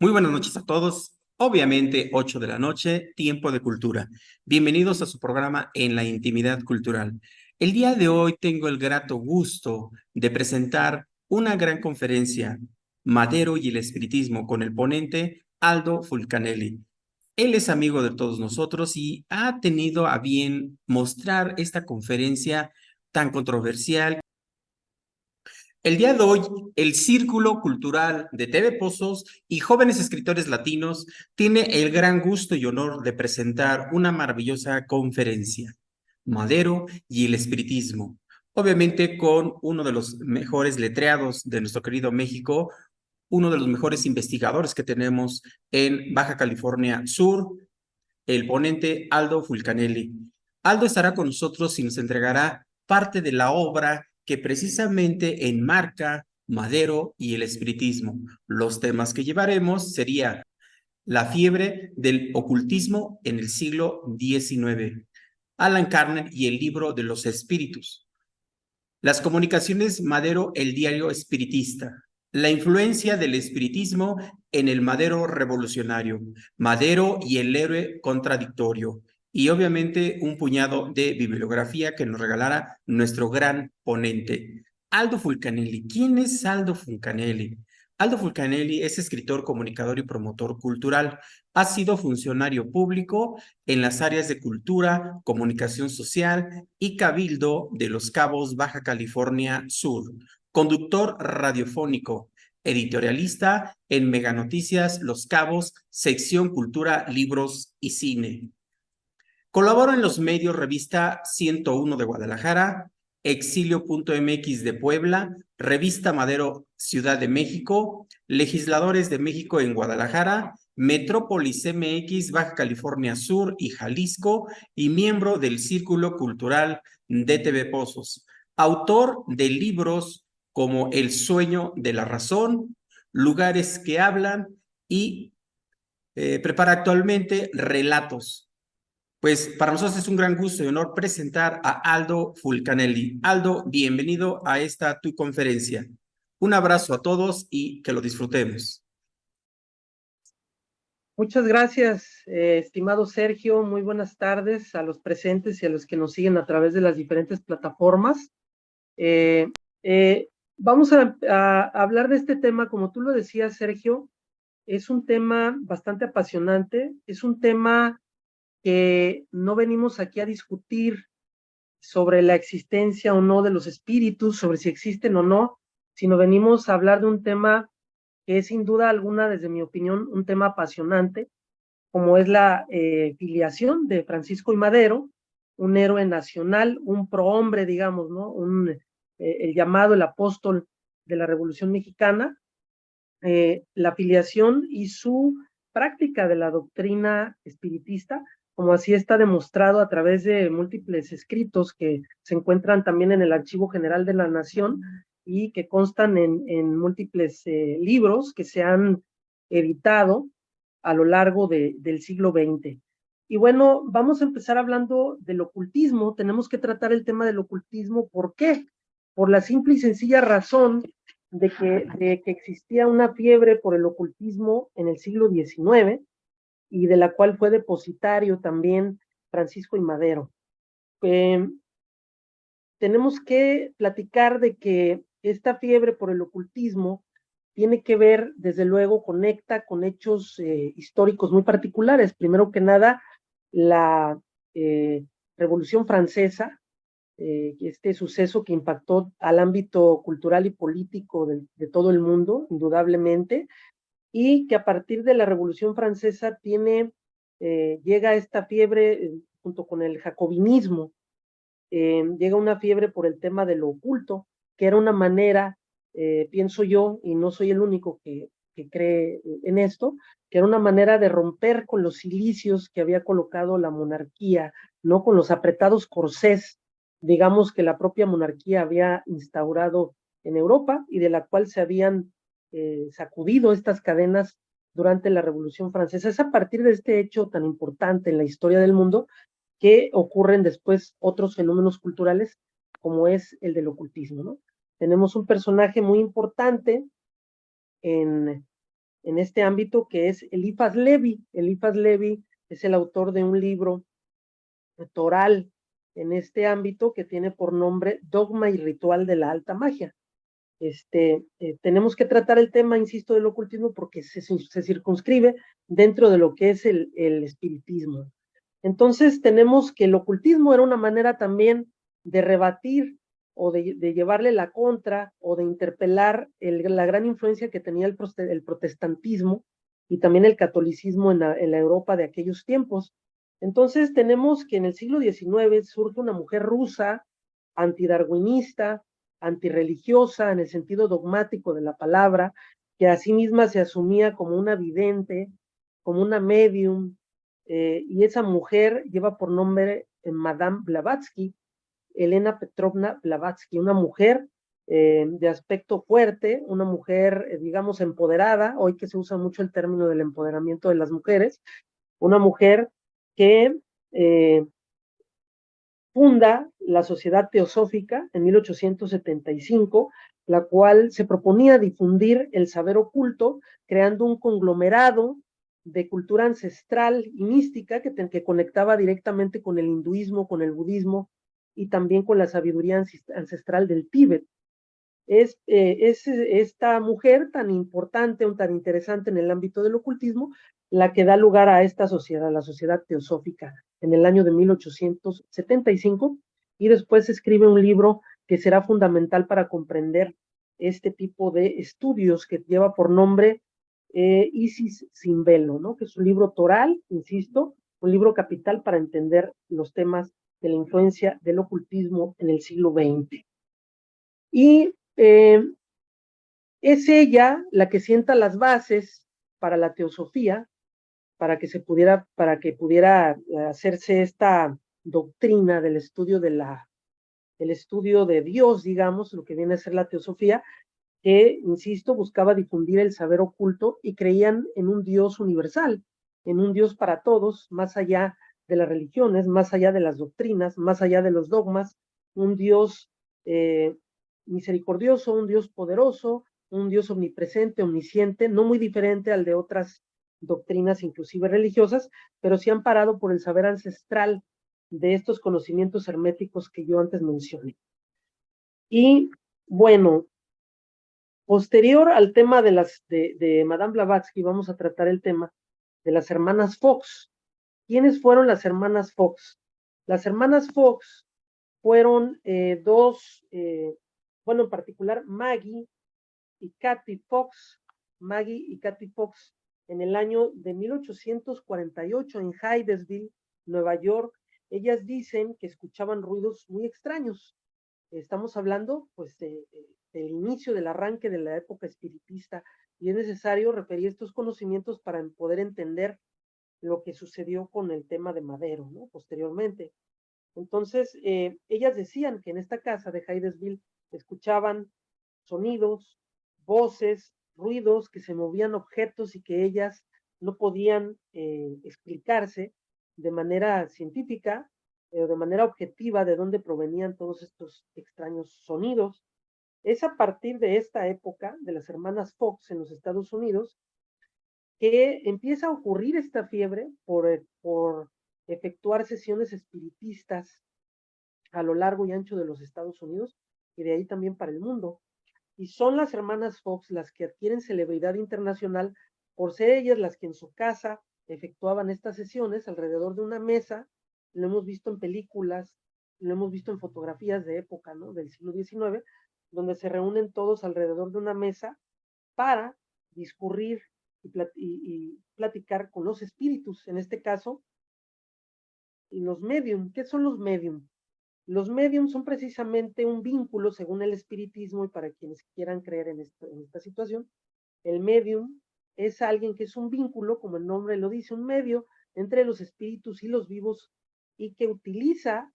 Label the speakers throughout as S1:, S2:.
S1: Muy buenas noches a todos. Obviamente, 8 de la noche, tiempo de cultura. Bienvenidos a su programa En la Intimidad Cultural. El día de hoy tengo el grato gusto de presentar una gran conferencia, Madero y el Espiritismo, con el ponente Aldo Fulcanelli. Él es amigo de todos nosotros y ha tenido a bien mostrar esta conferencia tan controversial. El día de hoy, el Círculo Cultural de TV Pozos y Jóvenes Escritores Latinos tiene el gran gusto y honor de presentar una maravillosa conferencia, Madero y el Espiritismo. Obviamente con uno de los mejores letreados de nuestro querido México, uno de los mejores investigadores que tenemos en Baja California Sur, el ponente Aldo Fulcanelli. Aldo estará con nosotros y nos entregará parte de la obra que precisamente enmarca Madero y el espiritismo. Los temas que llevaremos sería la fiebre del ocultismo en el siglo XIX, Alan Carner y el libro de los espíritus, las comunicaciones Madero, el diario espiritista, la influencia del espiritismo en el Madero revolucionario, Madero y el héroe contradictorio, y obviamente un puñado de bibliografía que nos regalara nuestro gran ponente, Aldo Fulcanelli. ¿Quién es Aldo Fulcanelli? Aldo Fulcanelli es escritor, comunicador y promotor cultural. Ha sido funcionario público en las áreas de cultura, comunicación social y cabildo de Los Cabos, Baja California Sur. Conductor radiofónico, editorialista en Mega Noticias Los Cabos, sección Cultura, Libros y Cine. Colabora en los medios Revista 101 de Guadalajara, Exilio.mx de Puebla, Revista Madero Ciudad de México, Legisladores de México en Guadalajara, Metrópolis MX Baja California Sur y Jalisco, y miembro del Círculo Cultural de TV Pozos. Autor de libros como El sueño de la razón, Lugares que hablan y prepara actualmente Relatos. Pues para nosotros es un gran gusto y honor presentar a Aldo Fulcanelli. Aldo, bienvenido a esta tu conferencia. Un abrazo a todos y que lo disfrutemos.
S2: Muchas gracias, estimado Sergio. Muy buenas tardes a los presentes y a los que nos siguen a través de las diferentes plataformas. Eh, Vamos a hablar de este tema, como tú lo decías, Sergio. Es un tema bastante apasionante, es un tema que no venimos aquí a discutir sobre la existencia o no de los espíritus, sobre si existen o no, sino venimos a hablar de un tema que es sin duda alguna, desde mi opinión, un tema apasionante, como es la filiación de Francisco y Madero, un héroe nacional, un prohombre, digamos, ¿no? El llamado, el apóstol de la Revolución Mexicana, la filiación y su práctica de la doctrina espiritista, como así está demostrado a través de múltiples escritos que se encuentran también en el Archivo General de la Nación y que constan en múltiples libros que se han editado a lo largo del siglo XX. Y bueno, vamos a empezar hablando del ocultismo. Tenemos que tratar el tema del ocultismo. ¿Por qué? Por la simple y sencilla razón de que existía una fiebre por el ocultismo en el siglo XIX y de la cual fue depositario también Francisco y Madero. Eh, Tenemos que platicar de que esta fiebre por el ocultismo tiene que ver, desde luego, conecta con hechos históricos muy particulares. Primero que nada, la Revolución Francesa, este suceso que impactó al ámbito cultural y político de todo el mundo, indudablemente, y que a partir de la Revolución Francesa llega esta fiebre junto con el jacobinismo, llega una fiebre por el tema de lo oculto, que era una manera, pienso yo, y no soy el único que cree en esto, que era una manera de romper con los cilicios que había colocado la monarquía, no con los apretados corsés, digamos, que la propia monarquía había instaurado en Europa y de la cual se habían sacudido estas cadenas durante la Revolución Francesa. Es a partir de este hecho tan importante en la historia del mundo que ocurren después otros fenómenos culturales, como es el del ocultismo, ¿no? Tenemos un personaje muy importante en en este ámbito, que es Eliphas Levi. Eliphas Levi es el autor de un libro toral en este ámbito que tiene por nombre Dogma y Ritual de la Alta Magia. Tenemos que tratar el tema, insisto, del ocultismo porque se circunscribe dentro de lo que es el espiritismo. Entonces tenemos que el ocultismo era una manera también de rebatir o de llevarle la contra o de interpelar la gran influencia que tenía el protestantismo y también el catolicismo en la Europa de aquellos tiempos. Entonces tenemos que en el siglo XIX surge una mujer rusa, antidarwinista, antirreligiosa en el sentido dogmático de la palabra, que a sí misma se asumía como una vidente, como una medium, y esa mujer lleva por nombre Madame Blavatsky, Elena Petrovna Blavatsky, una mujer de aspecto fuerte, una mujer, digamos, empoderada, hoy que se usa mucho el término del empoderamiento de las mujeres, una mujer que funda la Sociedad Teosófica en 1875, la cual se proponía difundir el saber oculto, creando un conglomerado de cultura ancestral y mística que conectaba directamente con el hinduismo, con el budismo y también con la sabiduría ancestral del Tíbet. Es esta mujer tan importante o tan interesante en el ámbito del ocultismo la que da lugar a esta sociedad, la Sociedad Teosófica, en el año de 1875, y después escribe un libro que será fundamental para comprender este tipo de estudios que lleva por nombre Isis sin velo, ¿no? Que es un libro toral, insisto, un libro capital para entender los temas de la influencia del ocultismo en el siglo XX. Y es ella la que sienta las bases para la teosofía, para que pudiera hacerse esta doctrina del estudio el estudio de Dios, digamos, lo que viene a ser la teosofía, que, insisto, buscaba difundir el saber oculto y creían en un Dios universal, en un Dios para todos, más allá de las religiones, más allá de las doctrinas, más allá de los dogmas, un Dios misericordioso, un Dios poderoso, un Dios omnipresente, omnisciente, no muy diferente al de otras doctrinas, inclusive religiosas, pero sí amparado por el saber ancestral de estos conocimientos herméticos que yo antes mencioné. Y bueno, posterior al tema de Madame Blavatsky, vamos a tratar el tema de las hermanas Fox. ¿Quiénes fueron las hermanas Fox? Las hermanas Fox fueron dos, bueno, en particular Maggie y Kathy Fox. Maggie y Kathy Fox, en el año de 1848 en Hydesville, Nueva York, ellas dicen que escuchaban ruidos muy extraños. Estamos hablando, pues, del inicio del arranque de la época espiritista, y es necesario referir estos conocimientos para poder entender lo que sucedió con el tema de Madero, ¿no? Posteriormente. Entonces, ellas decían que en esta casa de Hydesville escuchaban sonidos, voces, ruidos, que se movían objetos y que ellas no podían explicarse de manera científica o de manera objetiva de dónde provenían todos estos extraños sonidos. Es a partir de esta época de las hermanas Fox en los Estados Unidos que empieza a ocurrir esta fiebre por efectuar sesiones espiritistas a lo largo y ancho de los Estados Unidos y de ahí también para el mundo. Y son las hermanas Fox las que adquieren celebridad internacional por ser ellas las que en su casa efectuaban estas sesiones alrededor de una mesa. Lo hemos visto en películas, lo hemos visto en fotografías de época, ¿no? Del siglo XIX, donde se reúnen todos alrededor de una mesa para discurrir y platicar con los espíritus, en este caso, y los medium. ¿Qué son los medium? Los medium son precisamente un vínculo, según el espiritismo, y para quienes quieran creer en esta situación, el medium es alguien que es un vínculo, como el nombre lo dice, un medio entre los espíritus y los vivos, y que utiliza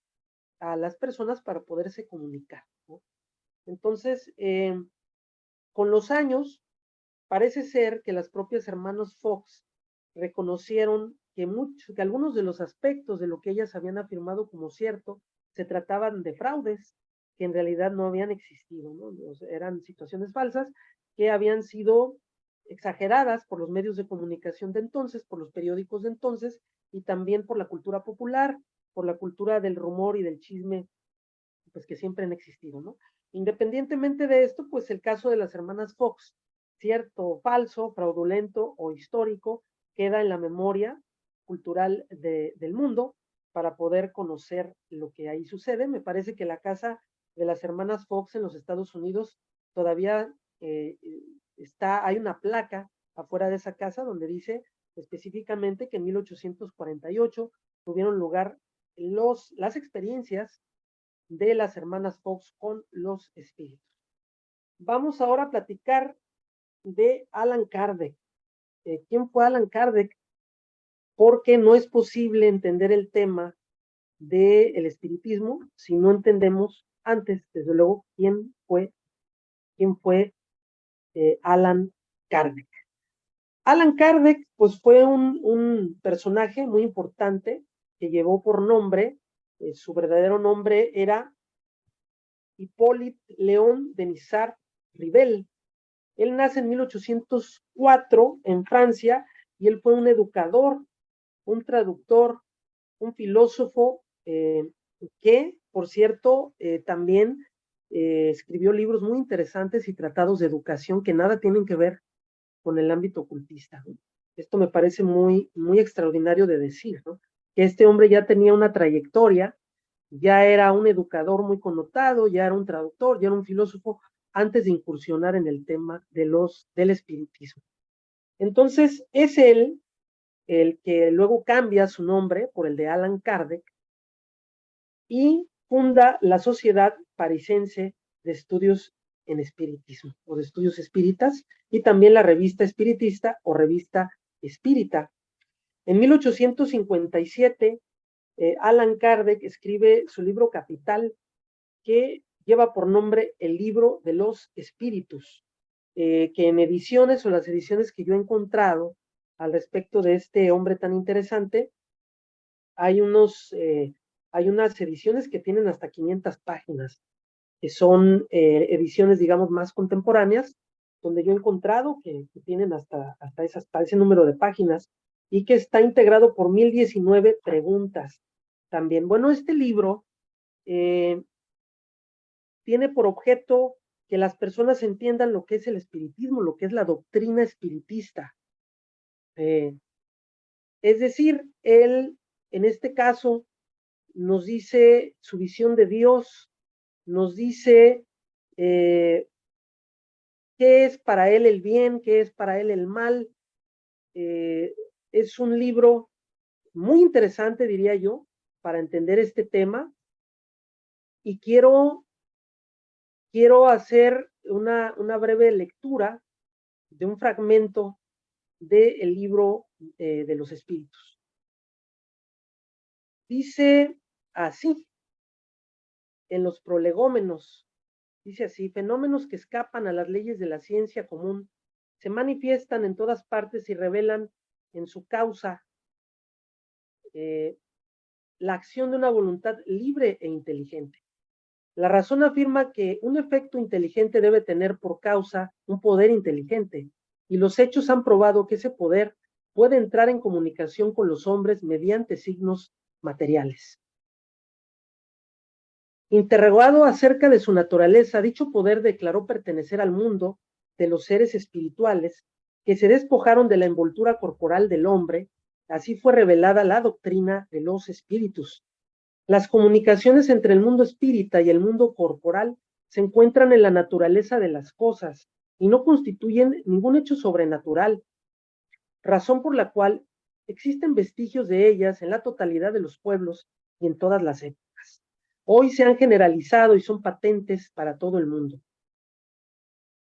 S2: a las personas para poderse comunicar, ¿no? Entonces, con los años, parece ser que las propias hermanos Fox reconocieron que algunos de los aspectos de lo que ellas habían afirmado como cierto se trataban de fraudes que en realidad no habían existido, ¿no? O sea, eran situaciones falsas que habían sido exageradas por los medios de comunicación de entonces, por los periódicos de entonces, y también por la cultura popular, por la cultura del rumor y del chisme, pues que siempre han existido, ¿no? Independientemente de esto, pues el caso de las hermanas Fox, cierto o falso, fraudulento o histórico, queda en la memoria cultural del mundo para poder conocer lo que ahí sucede. Me parece que la casa de las hermanas Fox en los Estados Unidos todavía hay una placa afuera de esa casa donde dice específicamente que en 1848 tuvieron lugar las experiencias de las hermanas Fox con los espíritus. Vamos ahora a platicar de Allan Kardec. ¿Quién fue Allan Kardec? Porque no es posible entender el tema del espiritismo si no entendemos antes, desde luego, quién fue Allan Kardec. Allan Kardec, pues fue un personaje muy importante que llevó por nombre, su verdadero nombre era Hippolyte Léon Denisard Rivel. Él nace en 1804 en Francia y él fue un educador, un traductor, un filósofo que, por cierto, también escribió libros muy interesantes y tratados de educación que nada tienen que ver con el ámbito ocultista. Esto me parece muy, muy extraordinario de decir, ¿no? Que este hombre ya tenía una trayectoria, ya era un educador muy connotado, ya era un traductor, ya era un filósofo, antes de incursionar en el tema del espiritismo. Entonces, es él el que luego cambia su nombre por el de Allan Kardec y funda la Sociedad Parisense de Estudios en Espiritismo o de Estudios Espíritas y también la Revista Espiritista o Revista Espírita. En 1857, Allan Kardec escribe su libro capital que lleva por nombre El Libro de los Espíritus, que en ediciones o las ediciones que yo he encontrado al respecto de este hombre tan interesante, hay unas ediciones que tienen hasta 500 páginas, que son ediciones, digamos, más contemporáneas, donde yo he encontrado que tienen hasta ese número de páginas y que está integrado por 1019 preguntas. También, bueno, este libro tiene por objeto que las personas entiendan lo que es el espiritismo, lo que es la doctrina espiritista. Es decir, él, en este caso, nos dice su visión de Dios, nos dice qué es para él el bien, qué es para él el mal. Es un libro muy interesante, diría yo, para entender este tema. Y quiero hacer una breve lectura de un fragmento del libro de los espíritus. Dice así, en los prolegómenos, dice así: fenómenos que escapan a las leyes de la ciencia común se manifiestan en todas partes y revelan en su causa la acción de una voluntad libre e inteligente. La razón afirma que un efecto inteligente debe tener por causa un poder inteligente, y los hechos han probado que ese poder puede entrar en comunicación con los hombres mediante signos materiales. Interrogado acerca de su naturaleza, dicho poder declaró pertenecer al mundo de los seres espirituales que se despojaron de la envoltura corporal del hombre. Así fue revelada la doctrina de los espíritus. Las comunicaciones entre el mundo espírita y el mundo corporal se encuentran en la naturaleza de las cosas y no constituyen ningún hecho sobrenatural, razón por la cual existen vestigios de ellas en la totalidad de los pueblos y en todas las épocas. Hoy se han generalizado y son patentes para todo el mundo.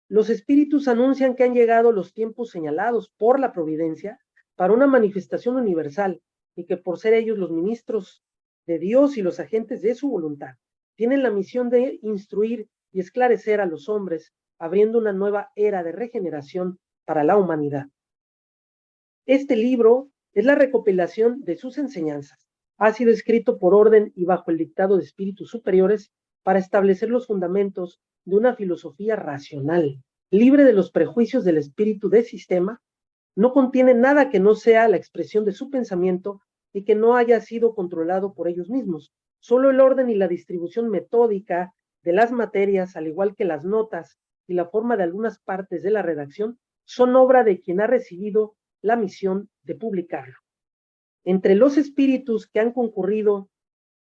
S2: Los espíritus anuncian que han llegado los tiempos señalados por la providencia para una manifestación universal y que por ser ellos los ministros de Dios y los agentes de su voluntad, tienen la misión de instruir y esclarecer a los hombres, abriendo una nueva era de regeneración para la humanidad. Este libro es la recopilación de sus enseñanzas. Ha sido escrito por orden y bajo el dictado de espíritus superiores para establecer los fundamentos de una filosofía racional, libre de los prejuicios del espíritu de sistema, no contiene nada que no sea la expresión de su pensamiento y que no haya sido controlado por ellos mismos. Solo el orden y la distribución metódica de las materias, al igual que las notas y la forma de algunas partes de la redacción, son obra de quien ha recibido la misión de publicarlo. Entre los espíritus que han concurrido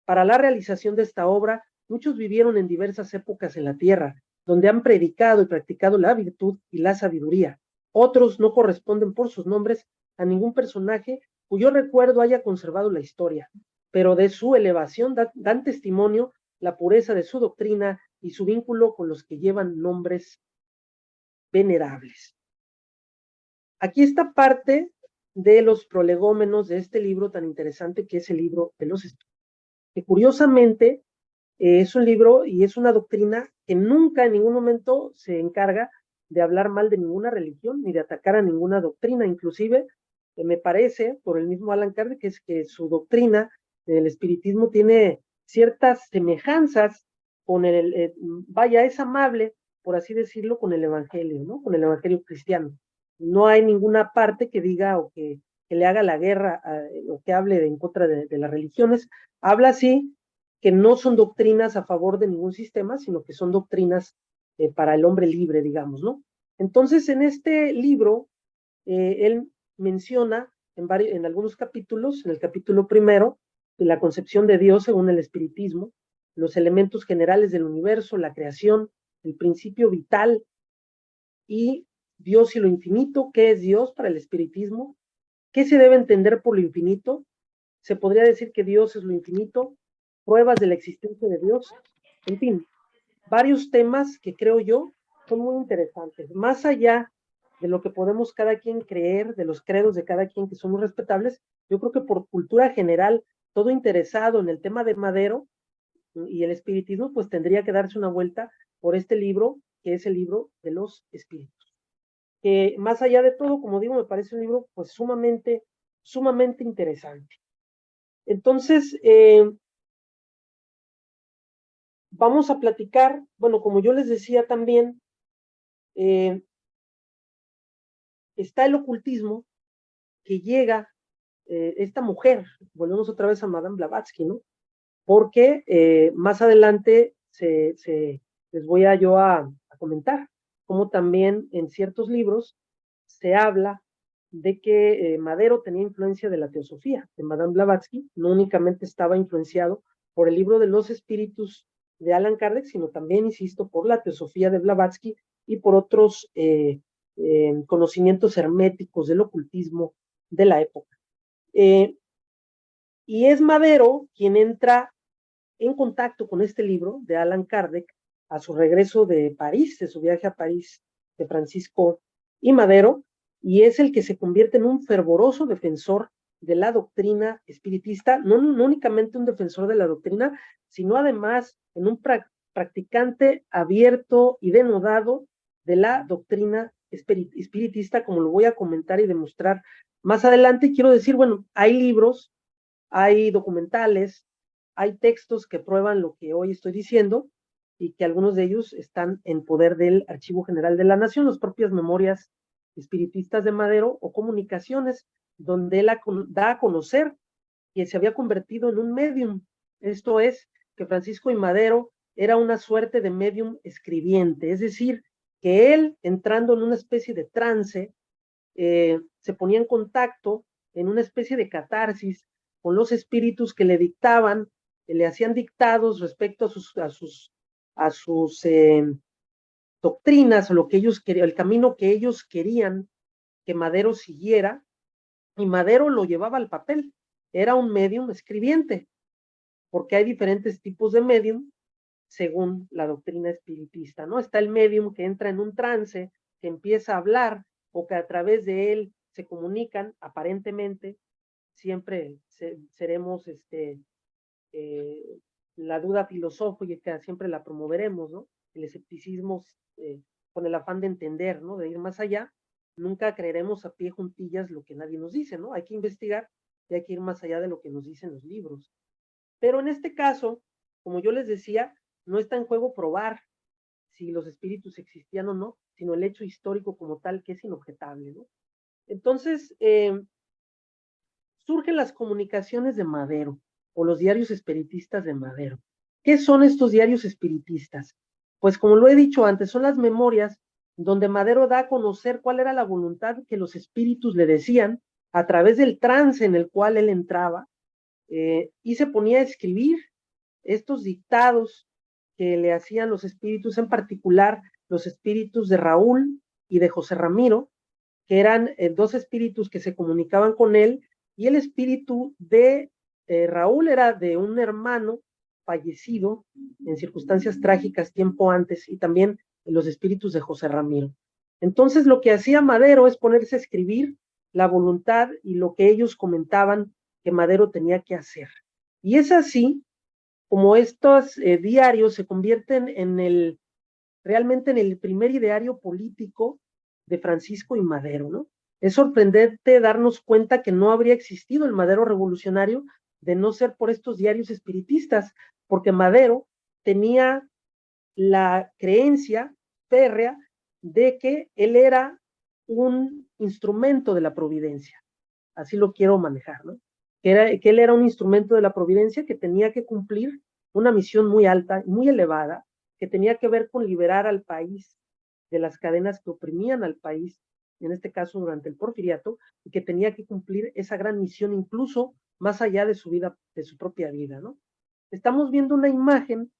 S2: para la realización de esta obra, muchos vivieron en diversas épocas en la tierra, donde han predicado y practicado la virtud y la sabiduría. Otros no corresponden por sus nombres a ningún personaje cuyo recuerdo haya conservado la historia, pero de su elevación dan testimonio la pureza de su doctrina y su vínculo con los que llevan nombres venerables. Aquí está parte de los prolegómenos de este libro tan interesante que es el libro de los espíritus, que curiosamente es un libro y es una doctrina que nunca en ningún momento se encarga de hablar mal de ninguna religión ni de atacar a ninguna doctrina. Inclusive me parece, por el mismo Alan Kardec, que es que su doctrina del espiritismo tiene ciertas semejanzas con vaya, es amable, por así decirlo, con el evangelio, ¿no? Con el evangelio cristiano. No hay ninguna parte que diga o que le haga la guerra o que hable en contra de las religiones. Habla así que no son doctrinas a favor de ningún sistema, sino que son doctrinas para el hombre libre, digamos, ¿no? Entonces, en este libro, él menciona en algunos capítulos, en el capítulo primero, la concepción de Dios según el espiritismo, los elementos generales del universo, la creación, el principio vital y Dios y lo infinito. ¿Qué es Dios para el espiritismo? ¿Qué se debe entender por lo infinito? Se podría decir que Dios es lo infinito, pruebas de la existencia de Dios, en fin, varios temas que creo yo son muy interesantes, más allá de lo que podemos cada quien creer, de los credos de cada quien que son muy respetables. Yo creo que por cultura general, todo interesado en el tema de Madero y el espiritismo, pues tendría que darse una vuelta por este libro, que es el libro de los espíritus. Que más allá de todo, como digo, me parece un libro pues sumamente interesante. Entonces, vamos a platicar, bueno, como yo les decía también, está el ocultismo que llega esta mujer, volvemos otra vez a Madame Blavatsky, ¿no? Porque más adelante les voy a comentar cómo también en ciertos libros se habla de que Madero tenía influencia de la teosofía de Madame Blavatsky, no únicamente estaba influenciado por el libro de los espíritus de Alan Kardec, sino también, insisto, por la teosofía de Blavatsky y por otros conocimientos herméticos del ocultismo de la época. Y es Madero quien entra en contacto con este libro de Alan Kardec a su regreso de París, de su viaje a París de Francisco y Madero, y es el que se convierte en un fervoroso defensor de la doctrina espiritista, no únicamente un defensor de la doctrina, sino además en un practicante abierto y denodado de la doctrina espiritista, como lo voy a comentar y demostrar más adelante. Quiero decir, bueno, hay libros, hay documentales, hay textos que prueban lo que hoy estoy diciendo y que algunos de ellos están en poder del Archivo General de la Nación, las propias memorias espiritistas de Madero o comunicaciones, donde él da a conocer que se había convertido en un medium. Esto es, que Francisco y Madero era una suerte de medium escribiente, es decir, que él, entrando en una especie de trance, se ponía en contacto en una especie de catarsis con los espíritus que le dictaban, que le hacían dictados respecto a sus doctrinas, o lo que ellos querían, el camino que ellos querían que Madero siguiera, y Madero lo llevaba al papel. Era un medium escribiente, porque hay diferentes tipos de medium según la doctrina espiritista, ¿no? Está el medium que entra en un trance, que empieza a hablar, o que a través de él se comunican, aparentemente. Siempre seremos la duda filosófica, siempre la promoveremos, ¿no? El escepticismo con el afán de entender, ¿no? De ir más allá. Nunca creeremos a pie juntillas lo que nadie nos dice, ¿no? Hay que investigar y hay que ir más allá de lo que nos dicen los libros. Pero en este caso, como yo les decía, no está en juego probar si los espíritus existían o no, sino el hecho histórico como tal, que es inobjetable, ¿no? Entonces, surgen las comunicaciones de Madero o los diarios espiritistas de Madero. ¿Qué son estos diarios espiritistas? Pues como lo he dicho antes, son las memorias donde Madero da a conocer cuál era la voluntad que los espíritus le decían a través del trance en el cual él entraba, y se ponía a escribir estos dictados que le hacían los espíritus, en particular los espíritus de Raúl y de José Ramiro, que eran dos espíritus que se comunicaban con él, y el espíritu de Raúl era de un hermano fallecido en circunstancias trágicas tiempo antes, y también los espíritus de José Ramiro. Entonces lo que hacía Madero es ponerse a escribir la voluntad y lo que ellos comentaban que Madero tenía que hacer. Y es así como estos diarios se convierten realmente en el primer ideario político de Francisco y Madero, ¿no? Es sorprendente darnos cuenta que no habría existido el Madero revolucionario de no ser por estos diarios espiritistas, porque Madero tenía la creencia férrea de que él era un instrumento de la providencia. Así lo quiero manejar, ¿no? Que él era un instrumento de la providencia que tenía que cumplir una misión muy alta, muy elevada, que tenía que ver con liberar al país de las cadenas que oprimían al país, en este caso durante el porfiriato, y que tenía que cumplir esa gran misión incluso más allá de su vida, de su propia vida, ¿no? Estamos viendo una imagen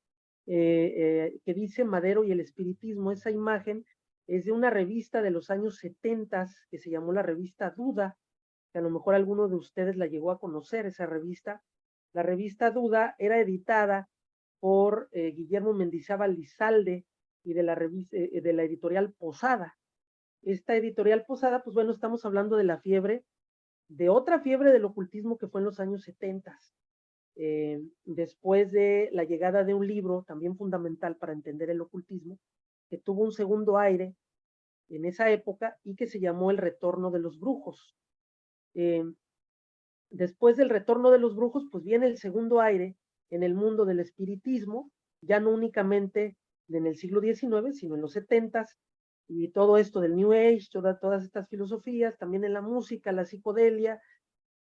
S2: que dice Madero y el espiritismo. Esa imagen es de una revista de los años 70 que se llamó la revista Duda, que a lo mejor alguno de ustedes la llegó a conocer, esa revista. La revista Duda era editada por Guillermo Mendizábal Lizalde y de la editorial Posada. Esta editorial Posada, pues bueno, estamos hablando de la fiebre, de otra fiebre del ocultismo que fue en los años 70, después de la llegada de un libro también fundamental para entender el ocultismo, que tuvo un segundo aire en esa época y que se llamó El Retorno de los Brujos. Eh, Después del Retorno de los Brujos, pues viene el segundo aire en el mundo del espiritismo, ya no únicamente en el siglo XIX, sino en los 70, y todo esto del New Age, todas estas filosofías, también en la música, la psicodelia,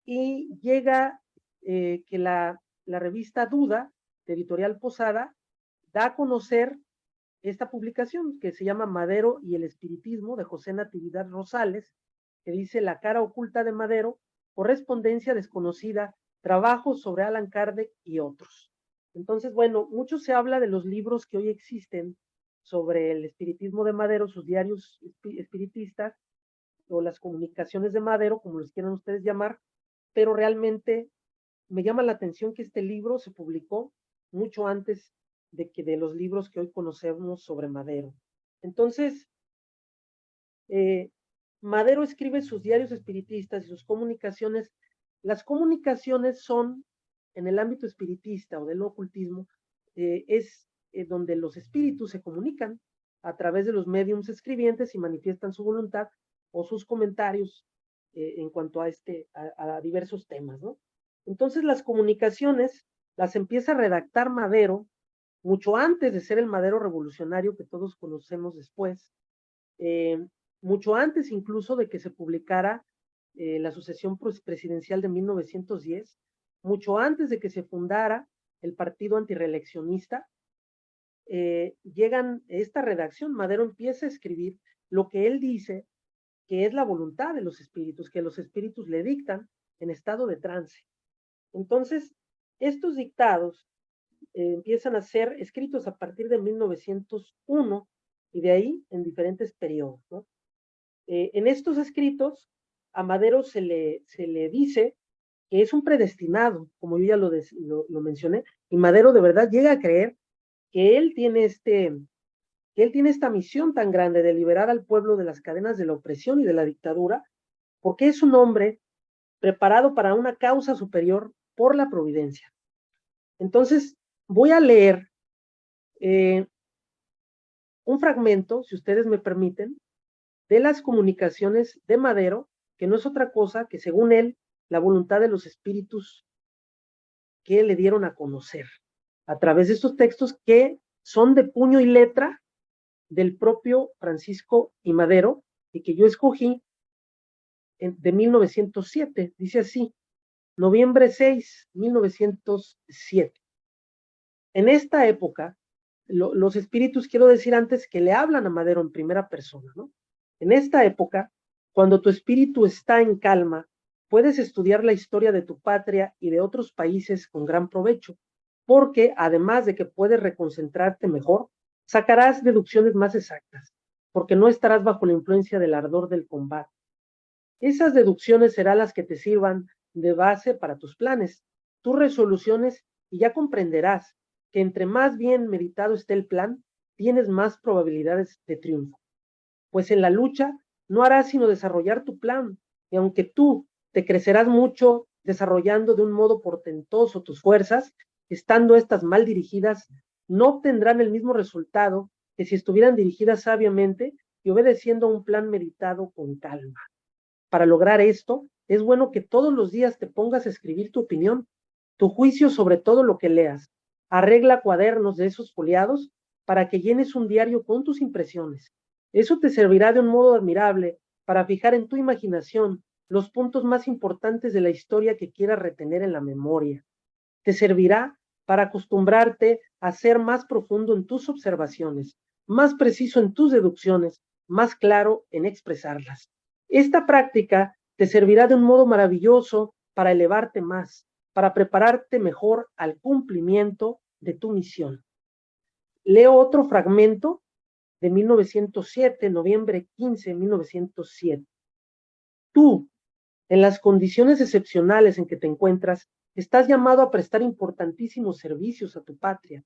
S2: y llega que la revista Duda, de Editorial Posada, da a conocer esta publicación que se llama Madero y el Espiritismo, de José Natividad Rosales, que dice La cara oculta de Madero, correspondencia desconocida, trabajos sobre Alan Kardec y otros. Entonces, bueno, mucho se habla de los libros que hoy existen sobre el espiritismo de Madero, sus diarios espiritistas, o las comunicaciones de Madero, como los quieran ustedes llamar, pero realmente me llama la atención que este libro se publicó mucho antes de los libros que hoy conocemos sobre Madero. Entonces, Madero escribe sus diarios espiritistas y sus comunicaciones. Las comunicaciones son, en el ámbito espiritista o del ocultismo, es donde los espíritus se comunican a través de los médiums escribientes y manifiestan su voluntad o sus comentarios en cuanto a diversos temas, ¿no? Entonces las comunicaciones las empieza a redactar Madero mucho antes de ser el Madero revolucionario que todos conocemos después, eh, mucho antes incluso de que se publicara la sucesión presidencial de 1910, mucho antes de que se fundara el partido antireeleccionista. Llegan esta redacción, Madero empieza a escribir lo que él dice que es la voluntad de los espíritus, que los espíritus le dictan en estado de trance. Entonces, estos dictados empiezan a ser escritos a partir de 1901 y de ahí en diferentes periodos, ¿no? En estos escritos, a Madero se le dice que es un predestinado, como yo ya lo mencioné, y Madero de verdad llega a creer que él tiene esta misión tan grande de liberar al pueblo de las cadenas de la opresión y de la dictadura, porque es un hombre preparado para una causa superior por la providencia. Entonces, voy a leer un fragmento, si ustedes me permiten, de las comunicaciones de Madero, que no es otra cosa que, según él, la voluntad de los espíritus que le dieron a conocer a través de estos textos que son de puño y letra del propio Francisco I. Madero y que yo escogí de 1907. Dice así: noviembre 6, 1907. En esta época, los espíritus, quiero decir antes, que le hablan a Madero en primera persona, ¿no? En esta época, cuando tu espíritu está en calma, puedes estudiar la historia de tu patria y de otros países con gran provecho, porque además de que puedes reconcentrarte mejor, sacarás deducciones más exactas, porque no estarás bajo la influencia del ardor del combate. Esas deducciones serán las que te sirvan de base para tus planes, tus resoluciones, y ya comprenderás que entre más bien meditado esté el plan, tienes más probabilidades de triunfo. Pues en la lucha no harás sino desarrollar tu plan, y aunque tú te crecerás mucho desarrollando de un modo portentoso tus fuerzas, estando estas mal dirigidas, no obtendrán el mismo resultado que si estuvieran dirigidas sabiamente y obedeciendo a un plan meditado con calma. Para lograr esto, es bueno que todos los días te pongas a escribir tu opinión, tu juicio sobre todo lo que leas. Arregla cuadernos de esos foliados para que llenes un diario con tus impresiones. Eso te servirá de un modo admirable para fijar en tu imaginación los puntos más importantes de la historia que quieras retener en la memoria. Te servirá para acostumbrarte a ser más profundo en tus observaciones, más preciso en tus deducciones, más claro en expresarlas. Esta práctica te servirá de un modo maravilloso para elevarte más, para prepararte mejor al cumplimiento de tu misión. Leo otro fragmento de 1907, noviembre 15, 1907. Tú, en las condiciones excepcionales en que te encuentras, estás llamado a prestar importantísimos servicios a tu patria.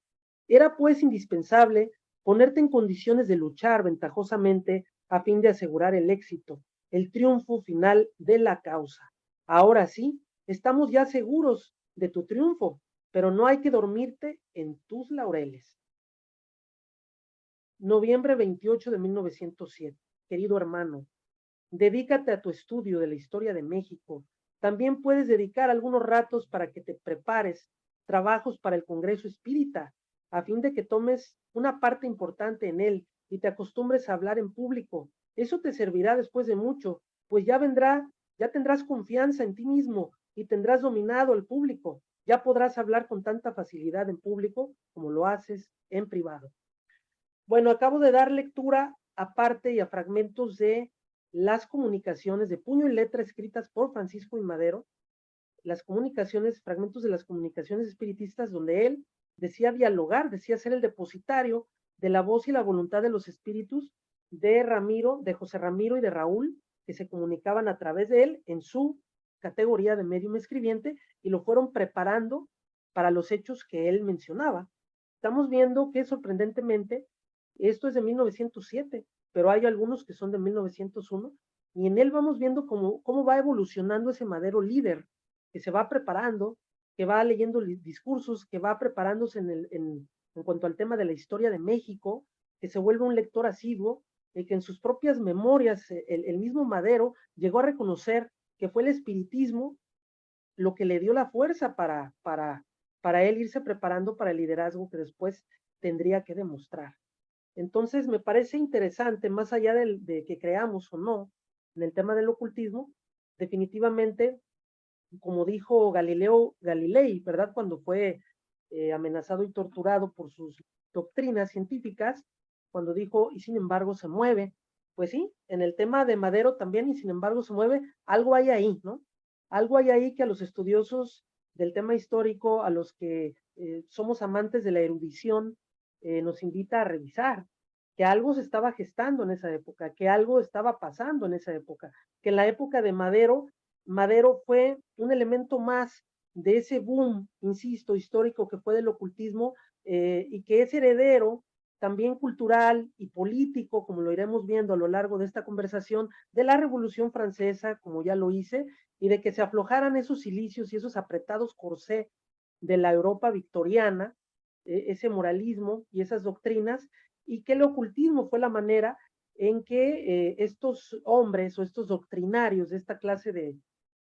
S2: Era pues indispensable ponerte en condiciones de luchar ventajosamente a fin de asegurar el éxito, el triunfo final de la causa. Ahora sí, estamos ya seguros de tu triunfo, pero no hay que dormirte en tus laureles. Noviembre 28 de 1907. Querido hermano, dedícate a tu estudio de la historia de México. También puedes dedicar algunos ratos para que te prepares trabajos para el Congreso Espírita, a fin de que tomes una parte importante en él y te acostumbres a hablar en público. Eso te servirá después de mucho, pues ya tendrás confianza en ti mismo y tendrás dominado al público. Ya podrás hablar con tanta facilidad en público como lo haces en privado. Bueno, acabo de dar lectura a parte y a fragmentos de las comunicaciones de puño y letra escritas por Francisco I. Madero, las comunicaciones, fragmentos de las comunicaciones espiritistas donde él decía dialogar, decía ser el depositario de la voz y la voluntad de los espíritus de Ramiro, de José Ramiro y de Raúl, que se comunicaban a través de él en su categoría de médium escribiente y lo fueron preparando para los hechos que él mencionaba. Estamos viendo que sorprendentemente esto es de 1907, pero hay algunos que son de 1901, y en él vamos viendo cómo va evolucionando ese Madero líder, que se va preparando, que va leyendo discursos, que va preparándose en cuanto al tema de la historia de México, que se vuelve un lector asiduo, y que en sus propias memorias el mismo Madero llegó a reconocer que fue el espiritismo lo que le dio la fuerza para él irse preparando para el liderazgo que después tendría que demostrar. Entonces, me parece interesante, más allá de que creamos o no en el tema del ocultismo, definitivamente, como dijo Galileo Galilei, ¿verdad? Cuando fue amenazado y torturado por sus doctrinas científicas, cuando dijo, y sin embargo se mueve, pues sí, en el tema de Madero también, y sin embargo se mueve, algo hay ahí, ¿no? Algo hay ahí que a los estudiosos del tema histórico, a los que somos amantes de la erudición, nos invita a revisar que algo se estaba gestando en esa época, que algo estaba pasando en esa época, que en la época de Madero fue un elemento más de ese boom, insisto, histórico que fue del ocultismo, y que es heredero también cultural y político, como lo iremos viendo a lo largo de esta conversación, de la Revolución Francesa, como ya lo hice, y de que se aflojaran esos cilicios y esos apretados corsé de la Europa victoriana, ese moralismo y esas doctrinas, y que el ocultismo fue la manera en que estos hombres o estos doctrinarios de esta clase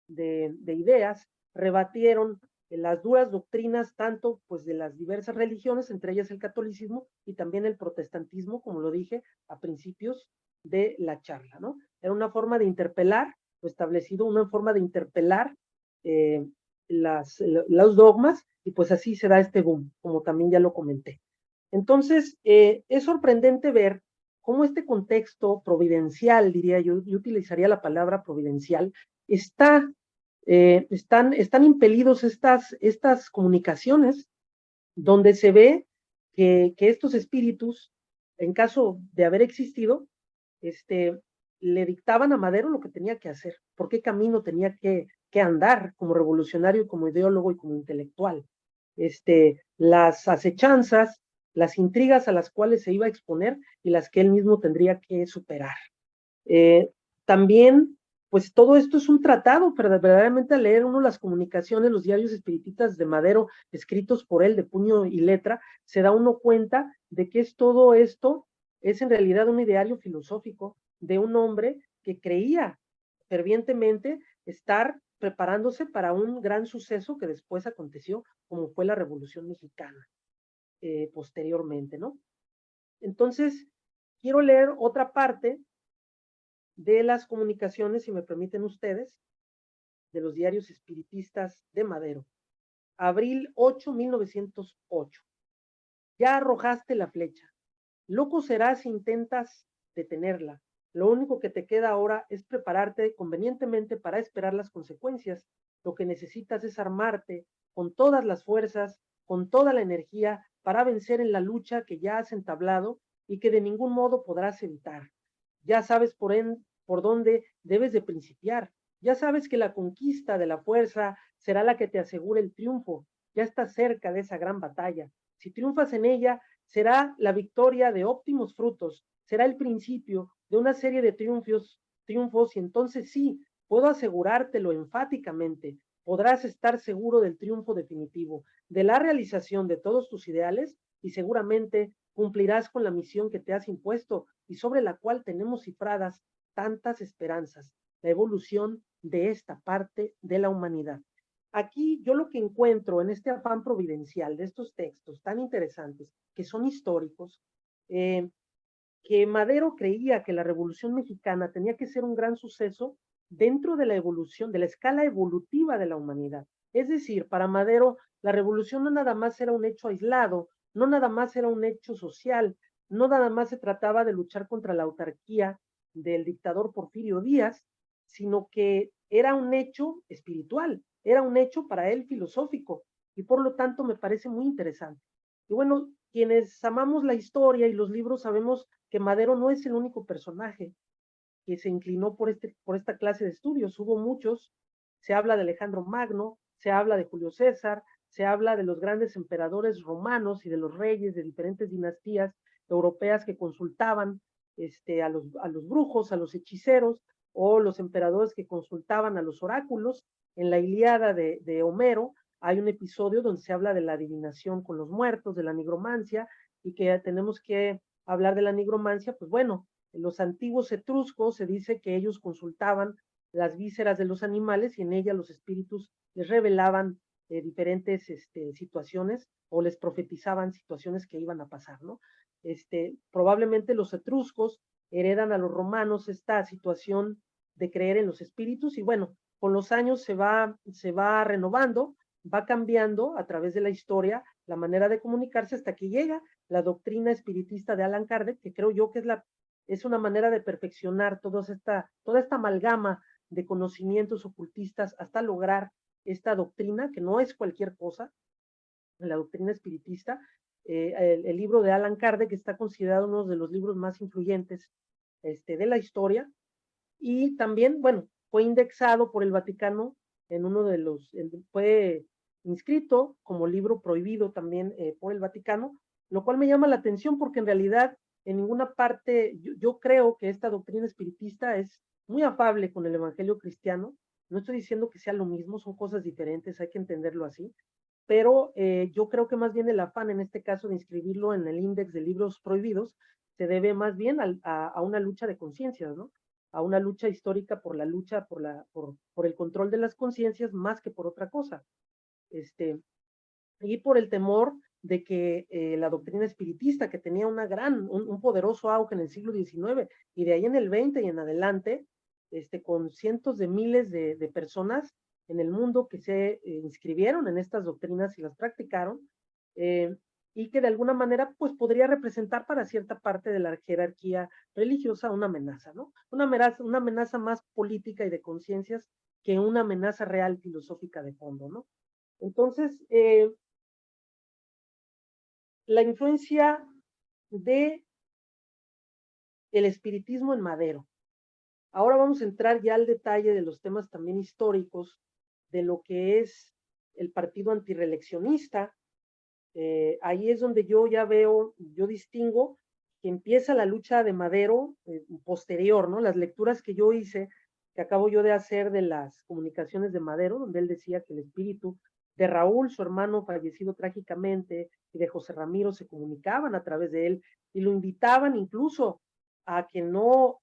S2: de ideas rebatieron las duras doctrinas tanto pues de las diversas religiones, entre ellas el catolicismo y también el protestantismo, como lo dije a principios de la charla, ¿no? Era una forma de interpelar, lo establecido, una forma de interpelar eh, los dogmas, y pues así se da este boom, como también ya lo comenté. Entonces, es sorprendente ver cómo este contexto providencial, diría yo utilizaría la palabra providencial, están impelidos estas comunicaciones donde se ve que estos espíritus, en caso de haber existido, este, le dictaban a Madero lo que tenía que hacer, por qué camino tenía que andar como revolucionario, como ideólogo y como intelectual. Las acechanzas, las intrigas a las cuales se iba a exponer y las que él mismo tendría que superar. Eh, También, pues todo esto es un tratado, pero verdaderamente al leer uno las comunicaciones, los diarios espiritistas de Madero, escritos por él de puño y letra, se da uno cuenta de que todo esto es en realidad un ideario filosófico de un hombre que creía fervientemente estar preparándose para un gran suceso que después aconteció, como fue la Revolución Mexicana, posteriormente, ¿no? Entonces, quiero leer otra parte de las comunicaciones, si me permiten ustedes, de los diarios espiritistas de Madero. Abril 8, 1908. Ya arrojaste la flecha. Loco serás si intentas detenerla. Lo único que te queda ahora es prepararte convenientemente para esperar las consecuencias. Lo que necesitas es armarte con todas las fuerzas, con toda la energía, para vencer en la lucha que ya has entablado y que de ningún modo podrás evitar. Ya sabes por dónde debes de principiar. Ya sabes que la conquista de la fuerza será la que te asegure el triunfo. Ya estás cerca de esa gran batalla. Si triunfas en ella, será la victoria de óptimos frutos, será el principio de una serie de triunfos y entonces sí, puedo asegurártelo enfáticamente, podrás estar seguro del triunfo definitivo, de la realización de todos tus ideales y seguramente cumplirás con la misión que te has impuesto y sobre la cual tenemos cifradas tantas esperanzas, la evolución de esta parte de la humanidad. Aquí yo lo que encuentro en este afán providencial de estos textos tan interesantes, que son históricos, eh, que Madero creía que la Revolución Mexicana tenía que ser un gran suceso dentro de la evolución, de la escala evolutiva de la humanidad. Es decir, para Madero, la revolución no nada más era un hecho aislado, no nada más era un hecho social, no nada más se trataba de luchar contra la autarquía del dictador Porfirio Díaz, sino que era un hecho espiritual, era un hecho para él filosófico, y por lo tanto me parece muy interesante. Y bueno, quienes amamos la historia y los libros sabemos que Madero no es el único personaje que se inclinó por esta clase de estudios. Hubo muchos, se habla de Alejandro Magno, se habla de Julio César, se habla de los grandes emperadores romanos y de los reyes de diferentes dinastías europeas que consultaban a los brujos, a los hechiceros, o los emperadores que consultaban a los oráculos. En la Ilíada de Homero hay un episodio donde se habla de la adivinación con los muertos, de la nigromancia, y que tenemos que hablar de la nigromancia, pues bueno, en los antiguos etruscos se dice que ellos consultaban las vísceras de los animales y en ella los espíritus les revelaban diferentes situaciones o les profetizaban situaciones que iban a pasar, ¿no? Probablemente los etruscos heredan a los romanos esta situación de creer en los espíritus y bueno, con los años se va renovando, va cambiando a través de la historia la manera de comunicarse hasta que llega la doctrina espiritista de Allan Kardec, que creo yo que es una manera de perfeccionar toda esta amalgama de conocimientos ocultistas hasta lograr esta doctrina, que no es cualquier cosa, la doctrina espiritista. El libro de Allan Kardec está considerado uno de los libros más influyentes de la historia y también, bueno, fue indexado por el Vaticano en uno de fue inscrito como libro prohibido también por el Vaticano, lo cual me llama la atención porque en realidad en ninguna parte, yo creo que esta doctrina espiritista es muy afable con el Evangelio cristiano. No estoy diciendo que sea lo mismo, son cosas diferentes, hay que entenderlo así, pero yo creo que más bien el afán en este caso de inscribirlo en el índice de libros prohibidos se debe más bien a una lucha de conciencias, ¿no? A una lucha histórica por la lucha por el control de las conciencias más que por otra cosa. y por el temor de que la doctrina espiritista, que tenía un poderoso auge en el siglo XIX, y de ahí en el XX y en adelante, con cientos de miles de personas en el mundo que se inscribieron en estas doctrinas y las practicaron, y que de alguna manera pues podría representar para cierta parte de la jerarquía religiosa una amenaza, ¿no? Una amenaza más política y de conciencias que una amenaza real filosófica de fondo, ¿no? Entonces, la influencia de el espiritismo en Madero. Ahora vamos a entrar ya al detalle de los temas también históricos de lo que es el partido antirreeleccionista. Ahí es donde yo ya veo, yo distingo que empieza la lucha de Madero posterior, ¿no? Las lecturas que yo hice, que acabo yo de hacer de las comunicaciones de Madero, donde él decía que el espíritu de Raúl, su hermano fallecido trágicamente, y de José Ramiro se comunicaban a través de él y lo invitaban incluso a que no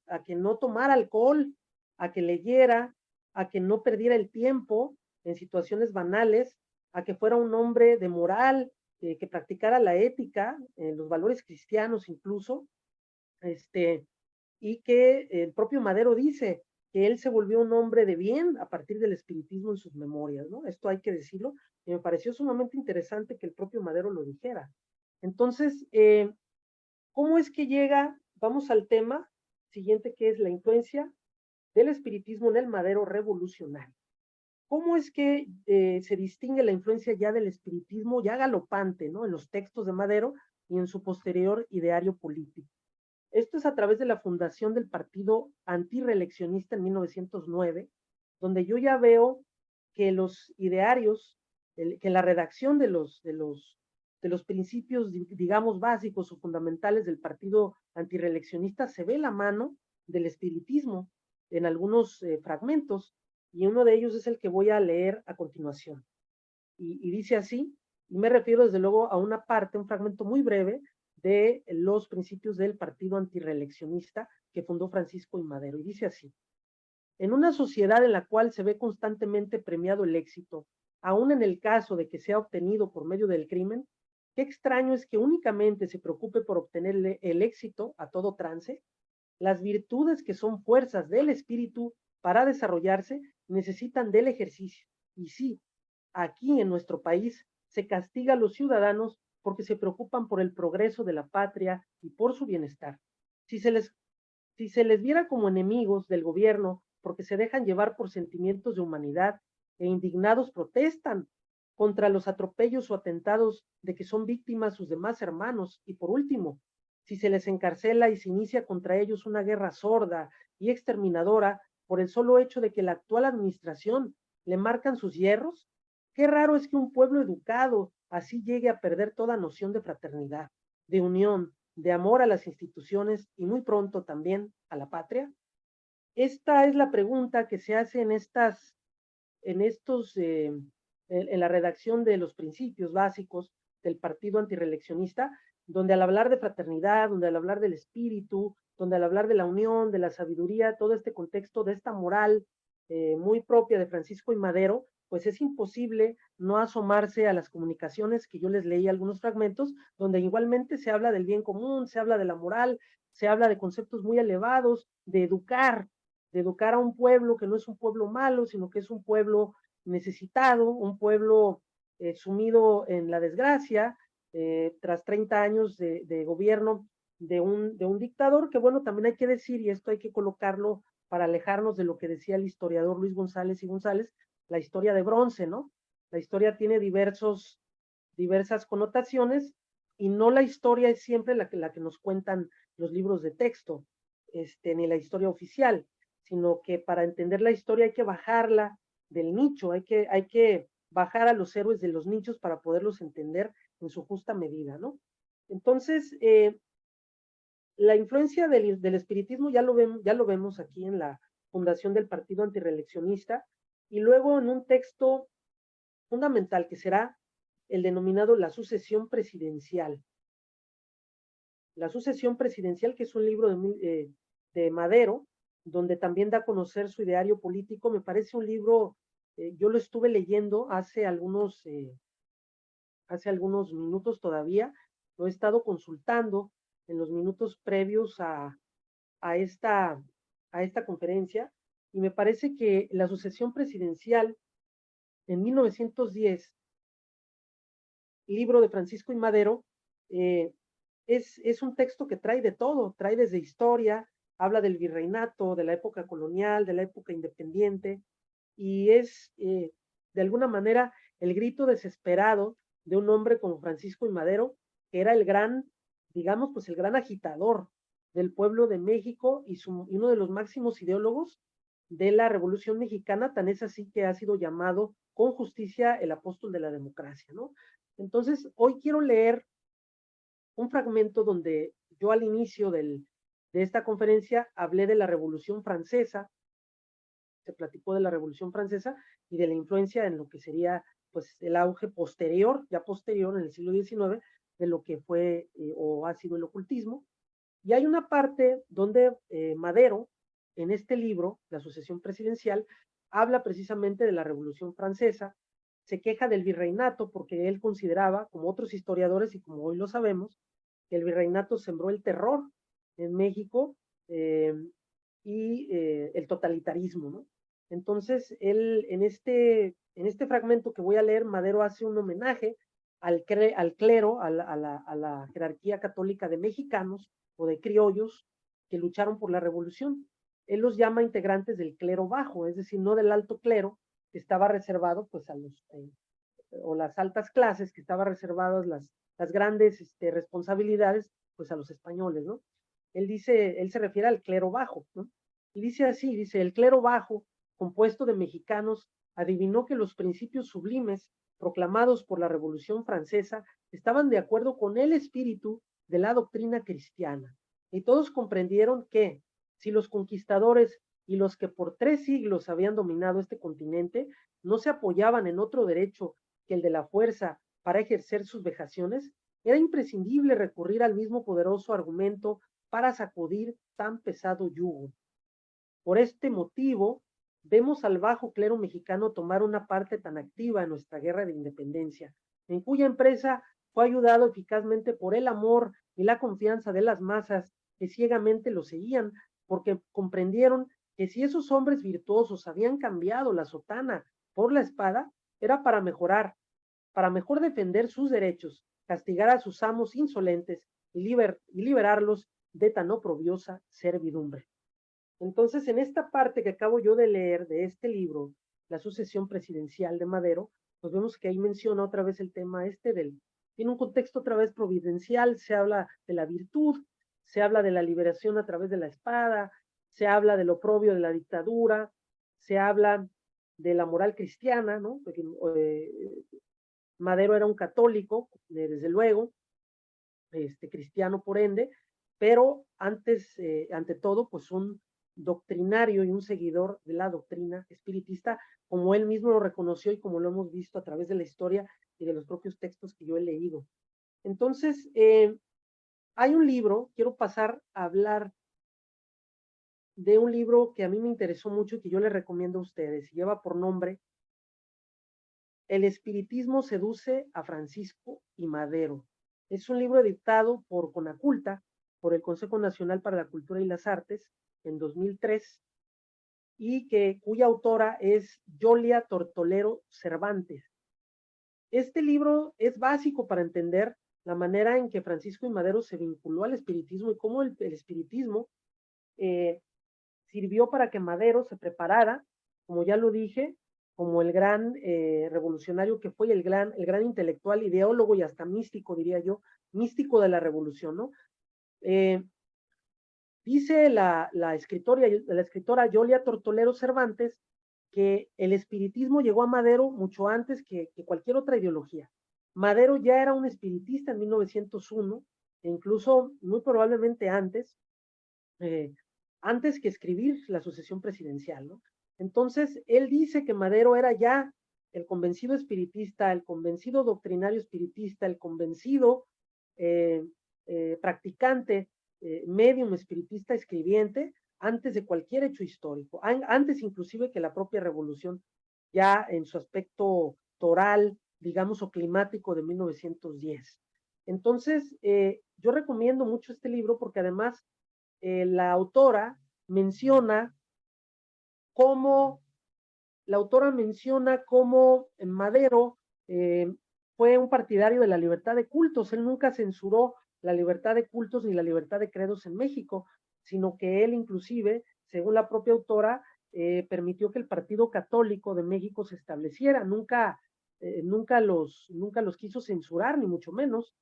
S2: tomara alcohol, a que leyera, a que no perdiera el tiempo en situaciones banales, a que fuera un hombre de moral, que practicara la ética, los valores cristianos incluso, y que el propio Madero dice que él se volvió un hombre de bien a partir del espiritismo en sus memorias, ¿no? Esto hay que decirlo, y me pareció sumamente interesante que el propio Madero lo dijera. Entonces, ¿cómo es que llega? Vamos al tema siguiente, que es la influencia del espiritismo en el Madero revolucionario. ¿Cómo es que se distingue la influencia ya del espiritismo ya galopante, ¿no? En los textos de Madero y en su posterior ideario político? Esto es a través de la fundación del partido antirreeleccionista en 1909, donde yo ya veo que los idearios, que la redacción de los principios, digamos, básicos o fundamentales del partido antirreeleccionista se ve la mano del espiritismo en algunos fragmentos, y uno de ellos es el que voy a leer a continuación. Y dice así, y me refiero desde luego a una parte, un fragmento muy breve de los principios del partido antirreeleccionista que fundó Francisco I. Madero. Y dice así: en una sociedad en la cual se ve constantemente premiado el éxito, aun en el caso de que sea obtenido por medio del crimen, qué extraño es que únicamente se preocupe por obtener el éxito a todo trance. Las virtudes, que son fuerzas del espíritu para desarrollarse, necesitan del ejercicio. Y sí, aquí en nuestro país se castiga a los ciudadanos porque se preocupan por el progreso de la patria y por su bienestar. Si se les, si se les viera como enemigos del gobierno porque se dejan llevar por sentimientos de humanidad e indignados protestan contra los atropellos o atentados de que son víctimas sus demás hermanos. Y por último, si se les encarcela y se inicia contra ellos una guerra sorda y exterminadora por el solo hecho de que la actual administración le marcan sus hierros, qué raro es que un pueblo educado así llegue a perder toda noción de fraternidad, de unión, de amor a las instituciones y muy pronto también a la patria. Esta es la pregunta que se hace en estos, en la redacción de los principios básicos del partido antirreeleccionista, donde al hablar de fraternidad, donde al hablar del espíritu, donde al hablar de la unión, de la sabiduría, todo este contexto de esta moral muy propia de Francisco y Madero, pues es imposible no asomarse a las comunicaciones que yo les leí algunos fragmentos, donde igualmente se habla del bien común, se habla de la moral, se habla de conceptos muy elevados, de educar a un pueblo que no es un pueblo malo, sino que es un pueblo necesitado, un pueblo sumido en la desgracia, tras 30 años de gobierno de un dictador, que bueno, también hay que decir, y esto hay que colocarlo para alejarnos de lo que decía el historiador Luis González y González, la historia de bronce, ¿no? La historia tiene diversas connotaciones, y no la historia es siempre la que nos cuentan los libros de texto, ni la historia oficial, sino que para entender la historia hay que bajarla del nicho, hay que bajar a los héroes de los nichos para poderlos entender en su justa medida, ¿no? Entonces, la influencia del espiritismo ya lo vemos aquí en la fundación del partido antirreeleccionista, y luego en un texto fundamental que será el denominado La sucesión presidencial. La sucesión presidencial, que es un libro de Madero, donde también da a conocer su ideario político, me parece un libro yo lo estuve leyendo hace algunos minutos todavía, lo he estado consultando en los minutos previos a esta, a esta conferencia, y me parece que la sucesión presidencial en 1910, libro de Francisco y Madero, eh, es un texto que trae de todo, trae desde historia, habla del virreinato, de la época colonial, de la época independiente, y es de alguna manera el grito desesperado de un hombre como Francisco y Madero, que era el gran, digamos, pues el gran agitador del pueblo de México y uno de los máximos ideólogos de la Revolución Mexicana, tan es así que ha sido llamado con justicia el apóstol de la democracia, ¿no? Entonces, hoy quiero leer un fragmento donde yo al inicio de esta conferencia hablé de la Revolución Francesa, se platicó de la Revolución Francesa y de la influencia en lo que sería pues el auge posterior, ya posterior en el siglo XIX, de lo que fue o ha sido el ocultismo. Y hay una parte donde Madero, en este libro, La sucesión presidencial, habla precisamente de la Revolución Francesa, se queja del virreinato porque él consideraba, como otros historiadores y como hoy lo sabemos, que el virreinato sembró el terror en México eh, y el totalitarismo, ¿no? Entonces, él en este fragmento que voy a leer, Madero hace un homenaje al clero, a la jerarquía católica de mexicanos o de criollos que lucharon por la revolución. Él los llama integrantes del clero bajo, es decir, no del alto clero, que estaba reservado pues a los, o las altas clases, que estaba reservadas las grandes responsabilidades pues a los españoles, ¿no? Él se refiere al clero bajo, ¿no? Y dice así, dice, el clero bajo, compuesto de mexicanos, adivinó que los principios sublimes proclamados por la Revolución Francesa estaban de acuerdo con el espíritu de la doctrina cristiana. Y todos comprendieron que, si los conquistadores y los que por 3 siglos habían dominado este continente no se apoyaban en otro derecho que el de la fuerza para ejercer sus vejaciones, era imprescindible recurrir al mismo poderoso argumento para sacudir tan pesado yugo. Por este motivo, vemos al bajo clero mexicano tomar una parte tan activa en nuestra guerra de independencia, en cuya empresa fue ayudado eficazmente por el amor y la confianza de las masas que ciegamente lo seguían, porque comprendieron que si esos hombres virtuosos habían cambiado la sotana por la espada, era para mejor defender sus derechos, castigar a sus amos insolentes y liberarlos de tan oprobiosa servidumbre. Entonces, en esta parte que acabo yo de leer de este libro, La sucesión presidencial de Madero, pues vemos que ahí menciona otra vez el tema tiene un contexto otra vez providencial, se habla de la virtud, se habla de la liberación a través de la espada, se habla del oprobio de la dictadura, se habla de la moral cristiana, ¿no? Porque Madero era un católico, desde luego, cristiano por ende, pero ante todo, pues un doctrinario y un seguidor de la doctrina espiritista, como él mismo lo reconoció y como lo hemos visto a través de la historia y de los propios textos que yo he leído. Entonces, hay un libro, quiero pasar a hablar de un libro que a mí me interesó mucho y que yo les recomiendo a ustedes. Lleva por nombre El espiritismo seduce a Francisco y Madero. Es un libro editado por Conaculta, por el Consejo Nacional para la Cultura y las Artes, en 2003, y cuya autora es Yolia Tortolero Cervantes. Este libro es básico para entender la manera en que Francisco y Madero se vinculó al espiritismo y cómo el espiritismo sirvió para que Madero se preparara, como ya lo dije, como el gran revolucionario que fue, el gran intelectual, ideólogo y hasta místico, diría yo, místico de la revolución, ¿no? Dice la escritora Yolia Tortolero Cervantes que el espiritismo llegó a Madero mucho antes que cualquier otra ideología. Madero ya era un espiritista en 1901, e incluso muy probablemente antes que escribir la sucesión presidencial, ¿no? Entonces, él dice que Madero era ya el convencido espiritista, el convencido doctrinario espiritista, el convencido practicante, medium espiritista escribiente, antes de cualquier hecho histórico, antes inclusive que la propia revolución ya en su aspecto toral, digamos, o climático de 1910. Entonces, yo recomiendo mucho este libro porque además la autora menciona cómo Madero eh, fue un partidario de la libertad de cultos. Él nunca censuró la libertad de cultos ni la libertad de credos en México, sino que él inclusive, según la propia autora, permitió que el Partido Católico de México se estableciera. Nunca los quiso censurar, ni mucho menos,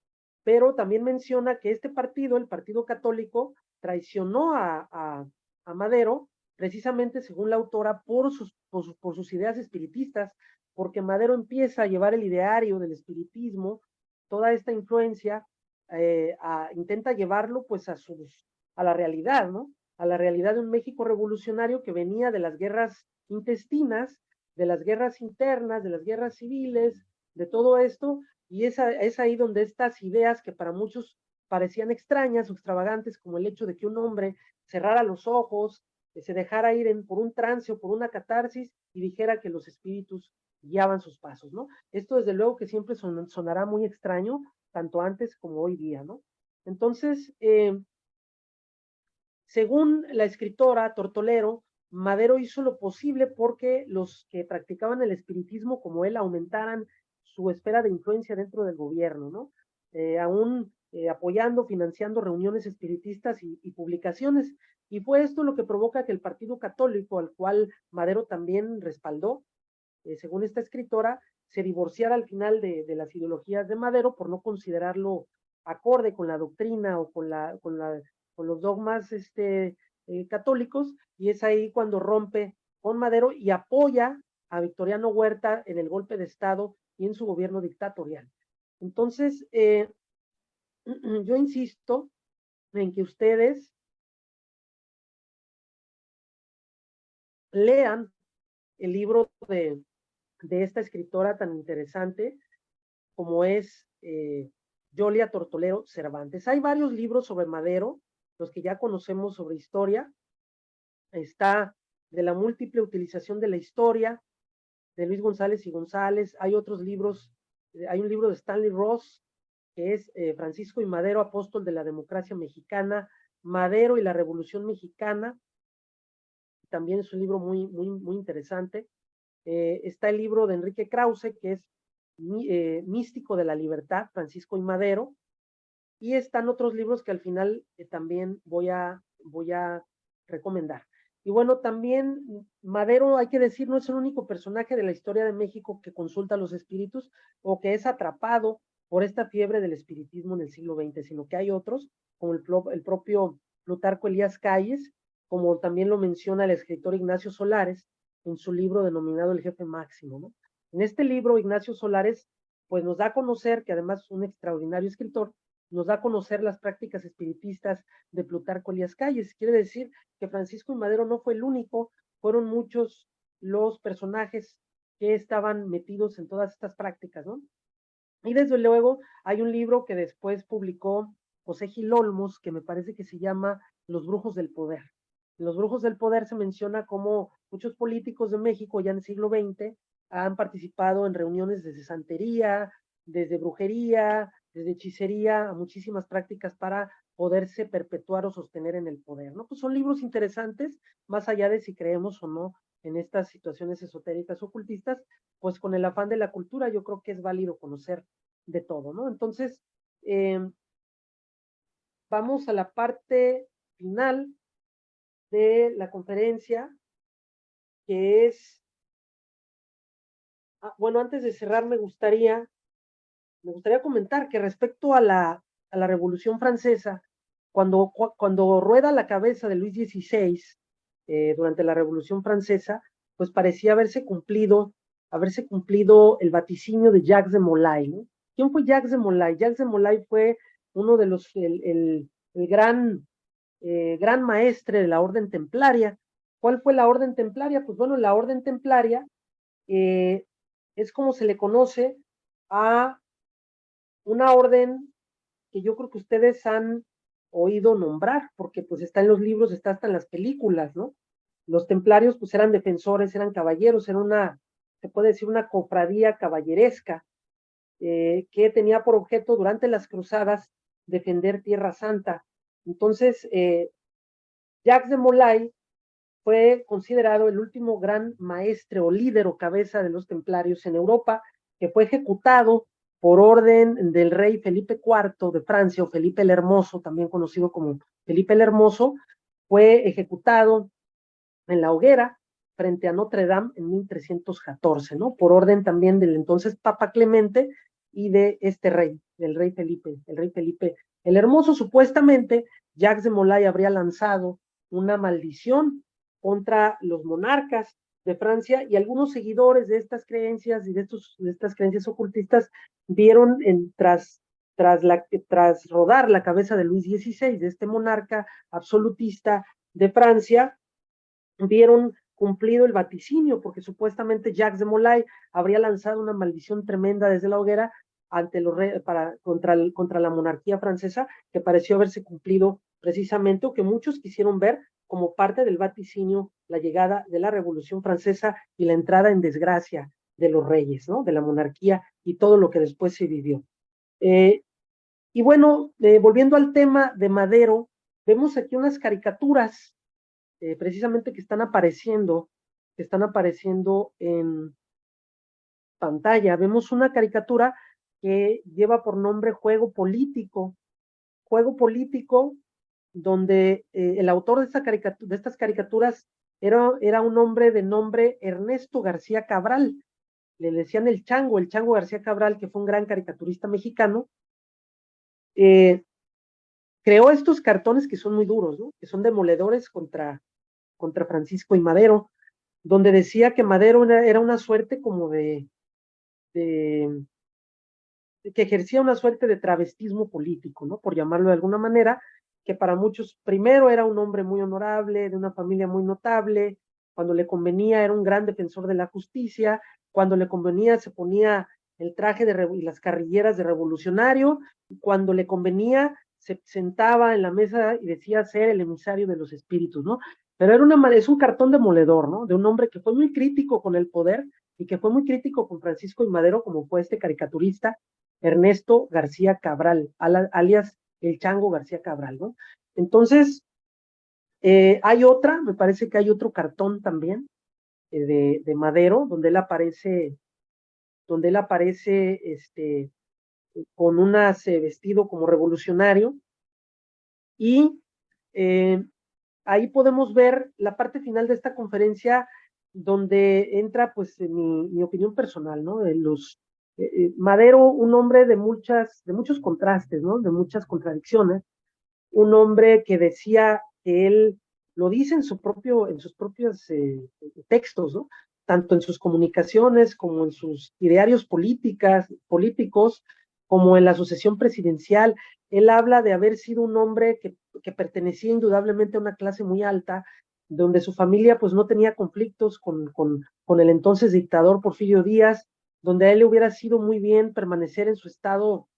S2: pero también menciona que este partido, el Partido Católico, traicionó a Madero precisamente según la autora, por sus ideas espiritistas, porque Madero empieza a llevar el ideario del espiritismo, toda esta influencia, intenta llevarlo pues a la realidad, ¿no? A la realidad de un México revolucionario que venía de las guerras intestinas, de las guerras internas, de las guerras civiles, de todo esto, y es ahí donde estas ideas que para muchos parecían extrañas o extravagantes, como el hecho de que un hombre cerrara los ojos, que se dejara ir por un trance o por una catarsis y dijera que los espíritus guiaban sus pasos, ¿no? Esto desde luego que siempre sonará muy extraño, tanto antes como hoy día, ¿no? Entonces, según la escritora Tortolero, Madero hizo lo posible porque los que practicaban el espiritismo como él aumentaran su esfera de influencia dentro del gobierno, ¿no? Aún apoyando, financiando reuniones espiritistas y publicaciones. Y fue esto lo que provoca que el Partido Católico, al cual Madero también respaldó, según esta escritora, se divorciara al final de las ideologías de Madero por no considerarlo acorde con la doctrina o con los dogmas católicos, y es ahí cuando rompe con Madero y apoya a Victoriano Huerta en el golpe de Estado y en su gobierno dictatorial. Entonces, yo insisto en que ustedes lean el libro de esta escritora tan interesante como es Yolia Tortolero Cervantes. Hay varios libros sobre Madero, los que ya conocemos sobre historia. Está de la múltiple utilización de la historia, de Luis González y González. Hay otros libros, hay un libro de Stanley Ross, que es Francisco y Madero, apóstol de la democracia mexicana, Madero y la Revolución Mexicana. También es un libro muy interesante. Está el libro de Enrique Krause, que es Místico de la Libertad, Francisco y Madero, y están otros libros que al final también voy a recomendar. Y bueno, también Madero, hay que decir, no es el único personaje de la historia de México que consulta a los espíritus o que es atrapado por esta fiebre del espiritismo en el siglo XX, sino que hay otros, como el propio Plutarco Elías Calles, como también lo menciona el escritor Ignacio Solares en su libro denominado El Jefe Máximo, ¿no? En este libro, Ignacio Solares, pues nos da a conocer que además es un extraordinario escritor, nos da a conocer las prácticas espiritistas de Plutarco Elías Calles. Quiere decir que Francisco y Madero no fue el único, fueron muchos los personajes que estaban metidos en todas estas prácticas, ¿no? Y desde luego hay un libro que después publicó José Gil Olmos, que me parece que se llama Los Brujos del Poder. En Los Brujos del Poder se menciona cómo muchos políticos de México ya en el siglo XX han participado en reuniones desde santería, desde brujería, desde hechicería, a muchísimas prácticas para poderse perpetuar o sostener en el poder, ¿no? Pues son libros interesantes, más allá de si creemos o no en estas situaciones esotéricas ocultistas, pues con el afán de la cultura yo creo que es válido conocer de todo, ¿no? Entonces, vamos a la parte final de la conferencia, que es, bueno, antes de cerrar me gustaría comentar que respecto a la Revolución Francesa, cuando rueda la cabeza de Luis XVI durante la Revolución Francesa, pues parecía haberse cumplido el vaticinio de Jacques de Molay, ¿no? ¿Quién fue Jacques de Molay? Jacques de Molay fue uno de el gran maestre de la Orden Templaria. ¿Cuál fue la Orden Templaria? Pues bueno, la Orden Templaria es como se le conoce a una orden que yo creo que ustedes han oído nombrar, porque pues está en los libros, está hasta en las películas, ¿no? Los templarios pues eran defensores, eran caballeros, se puede decir una cofradía caballeresca, que tenía por objeto durante las cruzadas defender Tierra Santa. Entonces, Jacques de Molay fue considerado el último gran maestre o líder o cabeza de los templarios en Europa, que fue ejecutado por orden del rey Felipe IV de Francia, o Felipe el Hermoso, también conocido como Felipe el Hermoso. Fue ejecutado en la hoguera frente a Notre Dame en 1314, ¿no? Por orden también del entonces Papa Clemente y de este rey, del rey Felipe, el rey Felipe el Hermoso. Supuestamente, Jacques de Molay habría lanzado una maldición contra los monarcas de Francia, y algunos seguidores de estas creencias y de estas creencias ocultistas vieron tras rodar la cabeza de Luis XVI, de este monarca absolutista de Francia, vieron cumplido el vaticinio, porque supuestamente Jacques de Molay habría lanzado una maldición tremenda desde la hoguera ante los contra la monarquía francesa, que pareció haberse cumplido precisamente, o que muchos quisieron ver como parte del vaticinio, la llegada de la Revolución Francesa y la entrada en desgracia de los reyes, ¿no? De la monarquía y todo lo que después se vivió. Y bueno, volviendo al tema de Madero, vemos aquí unas caricaturas precisamente que están apareciendo en pantalla. Vemos una caricatura que lleva por nombre Juego Político, donde el autor de estas caricaturas era un hombre de nombre Ernesto García Cabral. Le decían el Chango García Cabral, que fue un gran caricaturista mexicano. Creó estos cartones que son muy duros, ¿no? Que son demoledores contra Francisco y Madero, donde decía que Madero era una suerte como que ejercía una suerte de travestismo político, ¿no? Por llamarlo de alguna manera, que para muchos primero era un hombre muy honorable, de una familia muy notable, cuando le convenía era un gran defensor de la justicia, cuando le convenía se ponía el traje y las carrilleras de revolucionario, y cuando le convenía se sentaba en la mesa y decía ser el emisario de los espíritus, ¿no? Pero es un cartón demoledor, ¿no? De un hombre que fue muy crítico con el poder y que fue muy crítico con Francisco y Madero, como fue este caricaturista Ernesto García Cabral, alias el Chango García Cabral, ¿no? Entonces, me parece que hay otro cartón también de Madero, donde él aparece con vestido como revolucionario, y ahí podemos ver la parte final de esta conferencia, donde entra pues mi opinión personal, ¿no? Madero, un hombre de muchos contrastes, ¿no? De muchas contradicciones, un hombre que decía que él lo dice en sus propios textos, ¿no? Tanto en sus comunicaciones como en sus idearios políticos, como en la sucesión presidencial. Él habla de haber sido un hombre que pertenecía indudablemente a una clase muy alta, donde su familia pues no tenía conflictos con el entonces dictador Porfirio Díaz, donde a él le hubiera sido muy bien permanecer en su estado,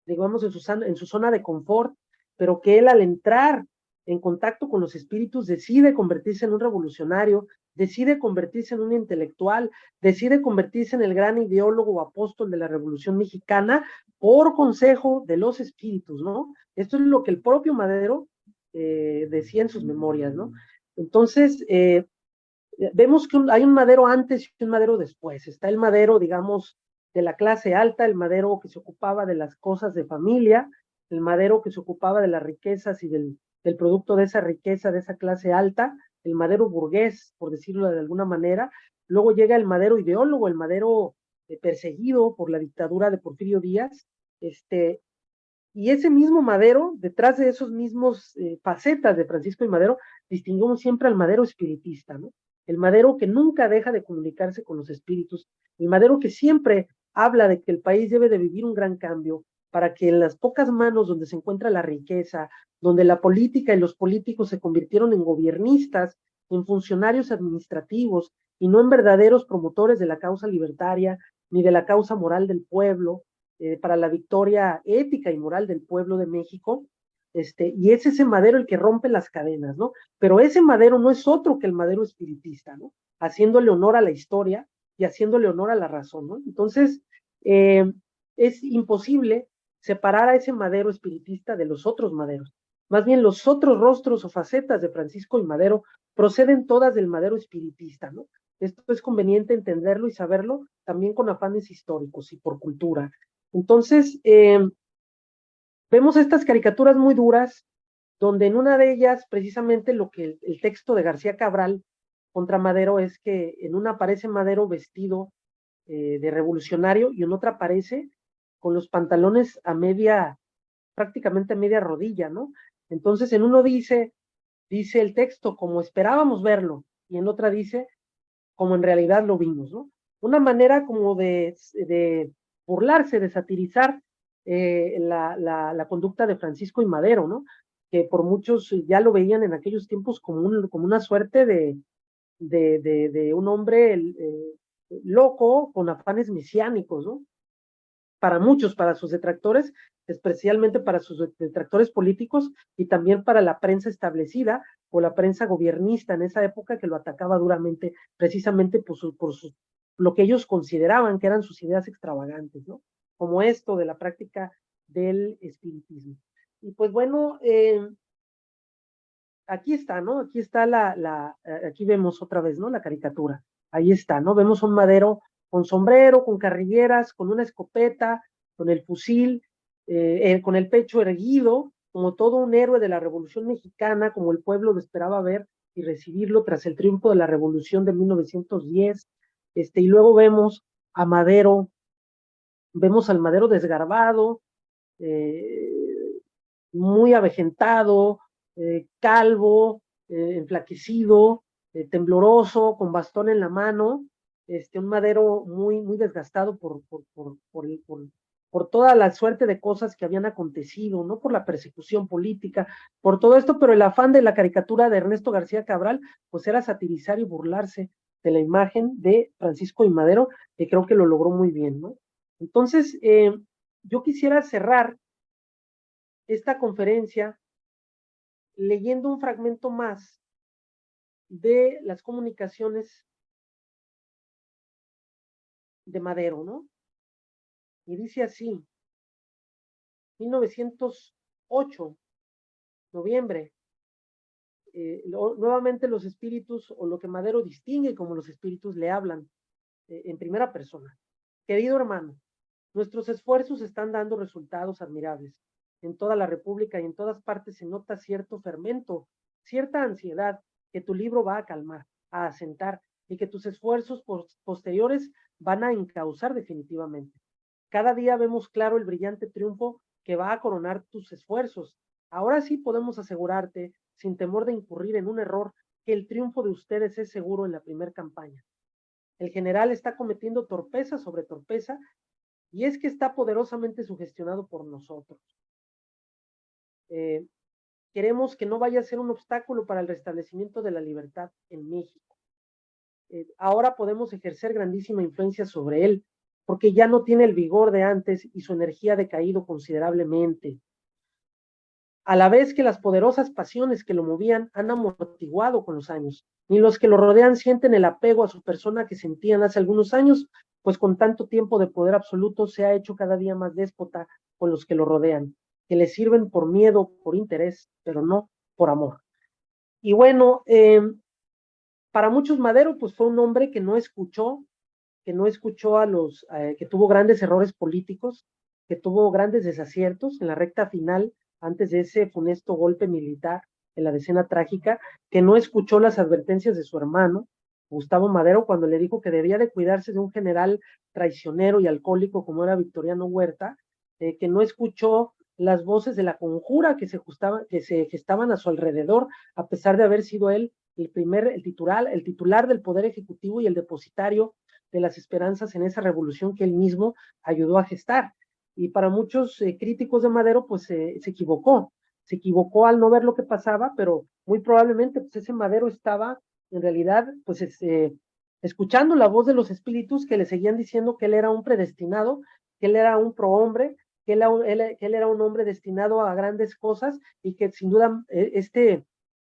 S2: digamos, en su zona de confort, pero que él, al entrar en contacto con los espíritus, decide convertirse en un revolucionario, decide convertirse en un intelectual, decide convertirse en el gran ideólogo o apóstol de la Revolución Mexicana por consejo de los espíritus, ¿no? Esto es lo que el propio Madero decía en sus memorias, ¿no? Entonces, vemos que hay un Madero antes y un Madero después. Está el Madero, digamos, de la clase alta, el Madero que se ocupaba de las cosas de familia, el Madero que se ocupaba de las riquezas y del producto de esa riqueza, de esa clase alta, el Madero burgués, por decirlo de alguna manera. Luego llega el Madero ideólogo, el Madero perseguido por la dictadura de Porfirio Díaz, y ese mismo Madero, detrás de esos mismos facetas de Francisco y Madero, distinguimos siempre al Madero espiritista, ¿no? El Madero que nunca deja de comunicarse con los espíritus, el Madero que siempre habla de que el país debe de vivir un gran cambio para que en las pocas manos donde se encuentra la riqueza, donde la política y los políticos se convirtieron en gobiernistas, en funcionarios administrativos y no en verdaderos promotores de la causa libertaria ni de la causa moral del pueblo, para la victoria ética y moral del pueblo de México, y es ese Madero el que rompe las cadenas, ¿no? Pero ese Madero no es otro que el Madero espiritista, ¿no? Haciéndole honor a la historia, y haciéndole honor a la razón, ¿no? Entonces, es imposible separar a ese Madero espiritista de los otros Maderos. Más bien, los otros rostros o facetas de Francisco y Madero proceden todas del Madero espiritista, ¿no? Esto es conveniente entenderlo y saberlo también con afanes históricos y por cultura. Entonces, vemos estas caricaturas muy duras, donde en una de ellas, precisamente lo que el texto de García Cabral contra Madero es que en una aparece Madero vestido de revolucionario y en otra aparece con los pantalones a media, prácticamente a media rodilla, ¿no? Entonces en uno dice el texto como esperábamos verlo, y en otra dice como en realidad lo vimos, ¿no? Una manera como de burlarse, de satirizar la conducta de Francisco y Madero, ¿no? Que por muchos ya lo veían en aquellos tiempos como una suerte de un hombre loco con afanes mesiánicos, ¿no? Para muchos, para sus detractores, especialmente para sus detractores políticos y también para la prensa establecida o la prensa gobiernista en esa época que lo atacaba duramente precisamente lo que ellos consideraban que eran sus ideas extravagantes, ¿no? Como esto de la práctica del espiritismo. Y pues bueno, aquí está, ¿no? Aquí está aquí vemos otra vez, ¿no? La caricatura. Ahí está, ¿no? Vemos un Madero con sombrero, con carrilleras, con una escopeta, con el fusil, con el pecho erguido, como todo un héroe de la Revolución Mexicana, como el pueblo lo esperaba ver y recibirlo tras el triunfo de la Revolución de 1910. Y luego a Madero, vemos al Madero desgarbado, muy avejentado, calvo, enflaquecido, tembloroso, con bastón en la mano, un Madero muy desgastado por toda la suerte de cosas que habían acontecido, ¿no? Por la persecución política, por todo esto, pero el afán de la caricatura de Ernesto García Cabral, pues era satirizar y burlarse de la imagen de Francisco y Madero, que creo que lo logró muy bien, ¿no? Entonces, yo quisiera cerrar esta conferencia leyendo un fragmento más de las comunicaciones de Madero, ¿no? Y dice así, 1908, noviembre, nuevamente los espíritus, o lo que Madero distingue como los espíritus, le hablan en primera persona. Querido hermano, nuestros esfuerzos están dando resultados admirables. En toda la República y en todas partes se nota cierto fermento, cierta ansiedad que tu libro va a calmar, a asentar, y que tus esfuerzos posteriores van a encauzar definitivamente. Cada día vemos claro el brillante triunfo que va a coronar tus esfuerzos. Ahora sí podemos asegurarte, sin temor de incurrir en un error, que el triunfo de ustedes es seguro en la primera campaña. El general está cometiendo torpeza sobre torpeza, y es que está poderosamente sugestionado por nosotros. Queremos que no vaya a ser un obstáculo para el restablecimiento de la libertad en México. Ahora podemos ejercer grandísima influencia sobre él, porque ya no tiene el vigor de antes y su energía ha decaído considerablemente. A la vez que las poderosas pasiones que lo movían han amortiguado con los años, ni los que lo rodean sienten el apego a su persona que sentían hace algunos años, pues con tanto tiempo de poder absoluto se ha hecho cada día más déspota con los que lo rodean, que le sirven por miedo, por interés, pero no por amor. Y bueno, para muchos Madero pues fue un hombre que no escuchó que tuvo grandes errores políticos, que tuvo grandes desaciertos en la recta final antes de ese funesto golpe militar en la decena trágica, que no escuchó las advertencias de su hermano, Gustavo Madero, cuando le dijo que debía de cuidarse de un general traicionero y alcohólico como era Victoriano Huerta, que no escuchó las voces de la conjura que se gestaban a su alrededor, a pesar de haber sido él el titular del Poder Ejecutivo y el depositario de las esperanzas en esa revolución que él mismo ayudó a gestar. Y para muchos críticos de Madero, pues se equivocó al no ver lo que pasaba, pero muy probablemente pues ese Madero estaba en realidad pues escuchando la voz de los espíritus que le seguían diciendo que él era un predestinado, que él era un prohombre, que él era un hombre destinado a grandes cosas y que sin duda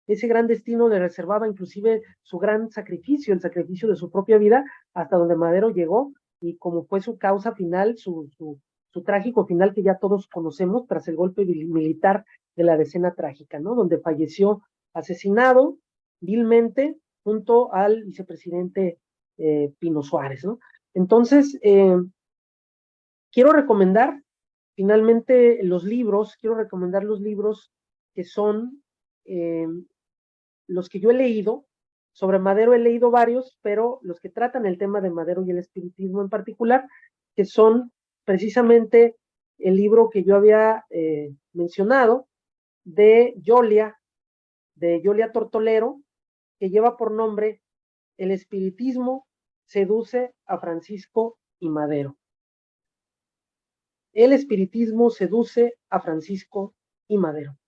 S2: ese gran destino le reservaba inclusive su gran sacrificio, el sacrificio de su propia vida, hasta donde Madero llegó, y como fue su causa final, su trágico final que ya todos conocemos tras el golpe militar de la Decena Trágica, ¿no? Donde falleció asesinado vilmente junto al vicepresidente Pino Suárez, ¿no? Entonces, quiero recomendar finalmente quiero recomendar los libros que son eh, los que yo he leído. Sobre Madero he leído varios, pero los que tratan el tema de Madero y el espiritismo en particular, que son precisamente el libro que yo había mencionado de Yolia Tortolero, que lleva por nombre El espiritismo seduce a Francisco y Madero. El espiritismo seduce a Francisco y Madero.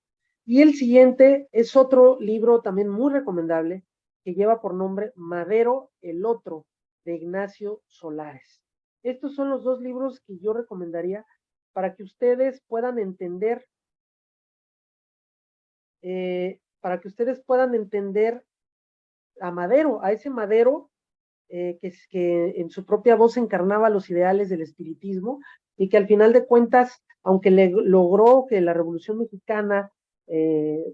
S2: Y el siguiente es otro libro también muy recomendable que lleva por nombre Madero el Otro, de Ignacio Solares. Estos son los dos libros que yo recomendaría para que ustedes puedan entender, a Madero, a ese Madero que en su propia voz encarnaba los ideales del espiritismo y que al final de cuentas, aunque logró que la Revolución Mexicana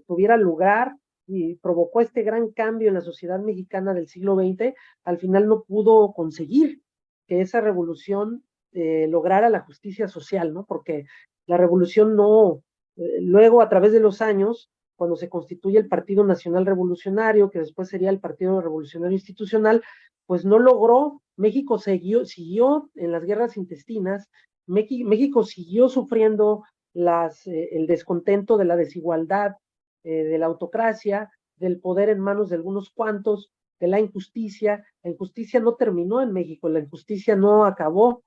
S2: tuviera lugar y provocó este gran cambio en la sociedad mexicana del siglo XX, al final no pudo conseguir que esa revolución lograra la justicia social, ¿no? Porque la revolución no, luego a través de los años, cuando se constituye el Partido Nacional Revolucionario, que después sería el Partido Revolucionario Institucional, pues no logró, México siguió en las guerras intestinas, México siguió sufriendo el descontento de la desigualdad, de la autocracia, del poder en manos de algunos cuantos, de la injusticia no terminó en México, la injusticia no acabó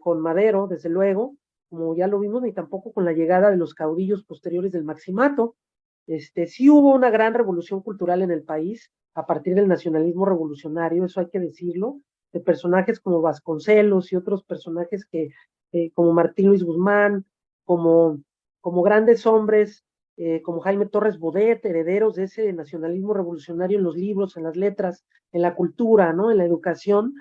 S2: con Madero, desde luego, como ya lo vimos, ni tampoco con la llegada de los caudillos posteriores del Maximato. Sí hubo una gran revolución cultural en el país a partir del nacionalismo revolucionario, eso hay que decirlo, de personajes como Vasconcelos y otros personajes como Martín Luis Guzmán, como grandes hombres, como Jaime Torres Bodet, herederos de ese nacionalismo revolucionario en los libros, en las letras, en la cultura, ¿no? En la educación,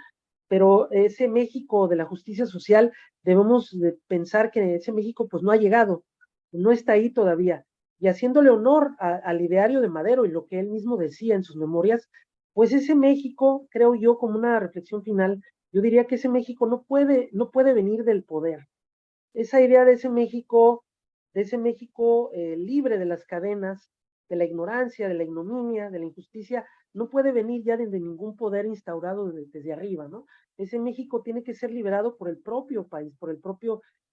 S2: pero ese México de la justicia social, debemos de pensar que ese México pues no ha llegado, no está ahí todavía, y haciéndole honor al ideario de Madero y lo que él mismo decía en sus memorias, pues ese México, creo yo, como una reflexión final, yo diría que ese México no puede venir del poder. Esa idea de ese México libre de las cadenas, de la ignorancia, de la ignominia, de la injusticia, no puede venir ya desde ningún poder instaurado desde arriba, ¿no? Ese México tiene que ser liberado por el propio país,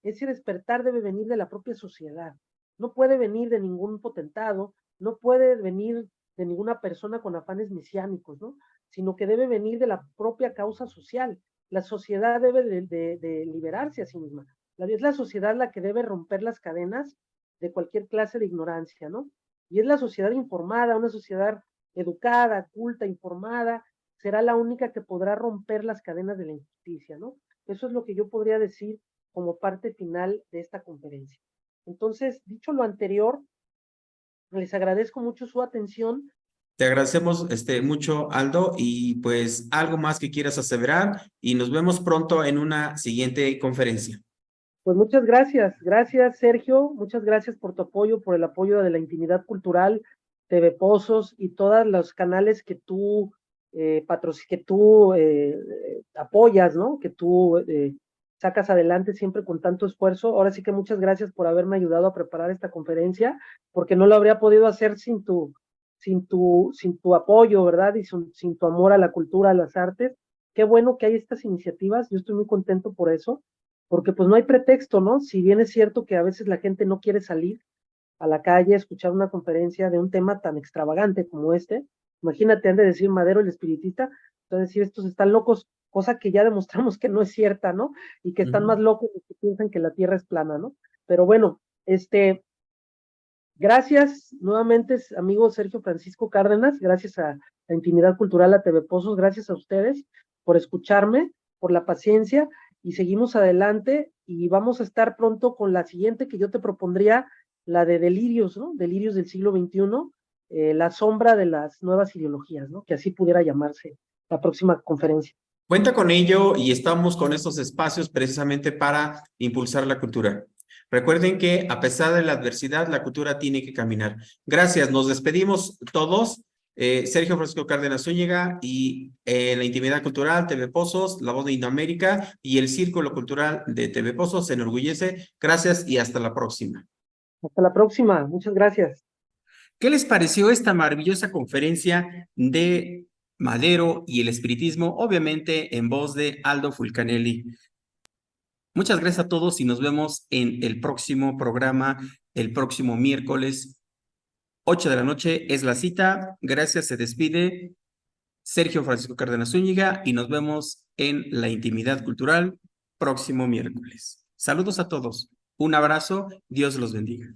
S2: ese despertar debe venir de la propia sociedad, no puede venir de ningún potentado, no puede venir de ninguna persona con afanes mesiánicos, ¿no? Sino que debe venir de la propia causa social. La sociedad debe de liberarse a sí misma. Es la sociedad la que debe romper las cadenas de cualquier clase de ignorancia, ¿no? Y es la sociedad informada, una sociedad educada, culta, informada, será la única que podrá romper las cadenas de la injusticia, ¿no? Eso es lo que yo podría decir como parte final de esta conferencia. Entonces, dicho lo anterior, les agradezco mucho su atención.
S1: Te agradecemos mucho, Aldo, y pues algo más que quieras aseverar y nos vemos pronto en una siguiente conferencia.
S2: Pues muchas gracias Sergio, muchas gracias por tu apoyo, por el apoyo de la intimidad cultural, TV Pozos y todos los canales que tú apoyas, ¿no? Que tú sacas adelante siempre con tanto esfuerzo. Ahora sí que muchas gracias por haberme ayudado a preparar esta conferencia, porque no lo habría podido hacer sin tu apoyo, ¿verdad? Y sin tu amor a la cultura, a las artes. Qué bueno que hay estas iniciativas, yo estoy muy contento por eso, porque pues no hay pretexto, ¿no? Si bien es cierto que a veces la gente no quiere salir a la calle a escuchar una conferencia de un tema tan extravagante como este, imagínate, han de decir Madero el espiritista, entonces decir estos están locos, cosa que ya demostramos que no es cierta, ¿no? Y que están más locos los que piensan que la Tierra es plana, ¿no? Pero bueno, gracias nuevamente, amigo Sergio Francisco Cárdenas, gracias a la Intimidad Cultural, a TV Pozos, gracias a ustedes por escucharme, por la paciencia, y seguimos adelante y vamos a estar pronto con la siguiente que yo te propondría, la de delirios, ¿no? Delirios del siglo XXI, la sombra de las nuevas ideologías, ¿no? Que así pudiera llamarse la próxima conferencia.
S1: Cuenta con ello y estamos con estos espacios precisamente para impulsar la cultura. Recuerden que a pesar de la adversidad, la cultura tiene que caminar. Gracias, nos despedimos todos. Sergio Francisco Cárdenas Zúñiga y la Intimidad Cultural, TV Pozos, La Voz de Indoamérica y el Círculo Cultural de TV Pozos se enorgullece. Gracias y hasta la próxima.
S2: Hasta la próxima. Muchas gracias.
S1: ¿Qué les pareció esta maravillosa conferencia de Madero y el espiritismo? Obviamente en voz de Aldo Fulcanelli. Muchas gracias a todos y nos vemos en el próximo programa, el próximo miércoles, 8 de la noche es la cita. Gracias, se despide Sergio Francisco Cárdenas Zúñiga y nos vemos en la Intimidad Cultural próximo miércoles. Saludos a todos. Un abrazo. Dios los bendiga.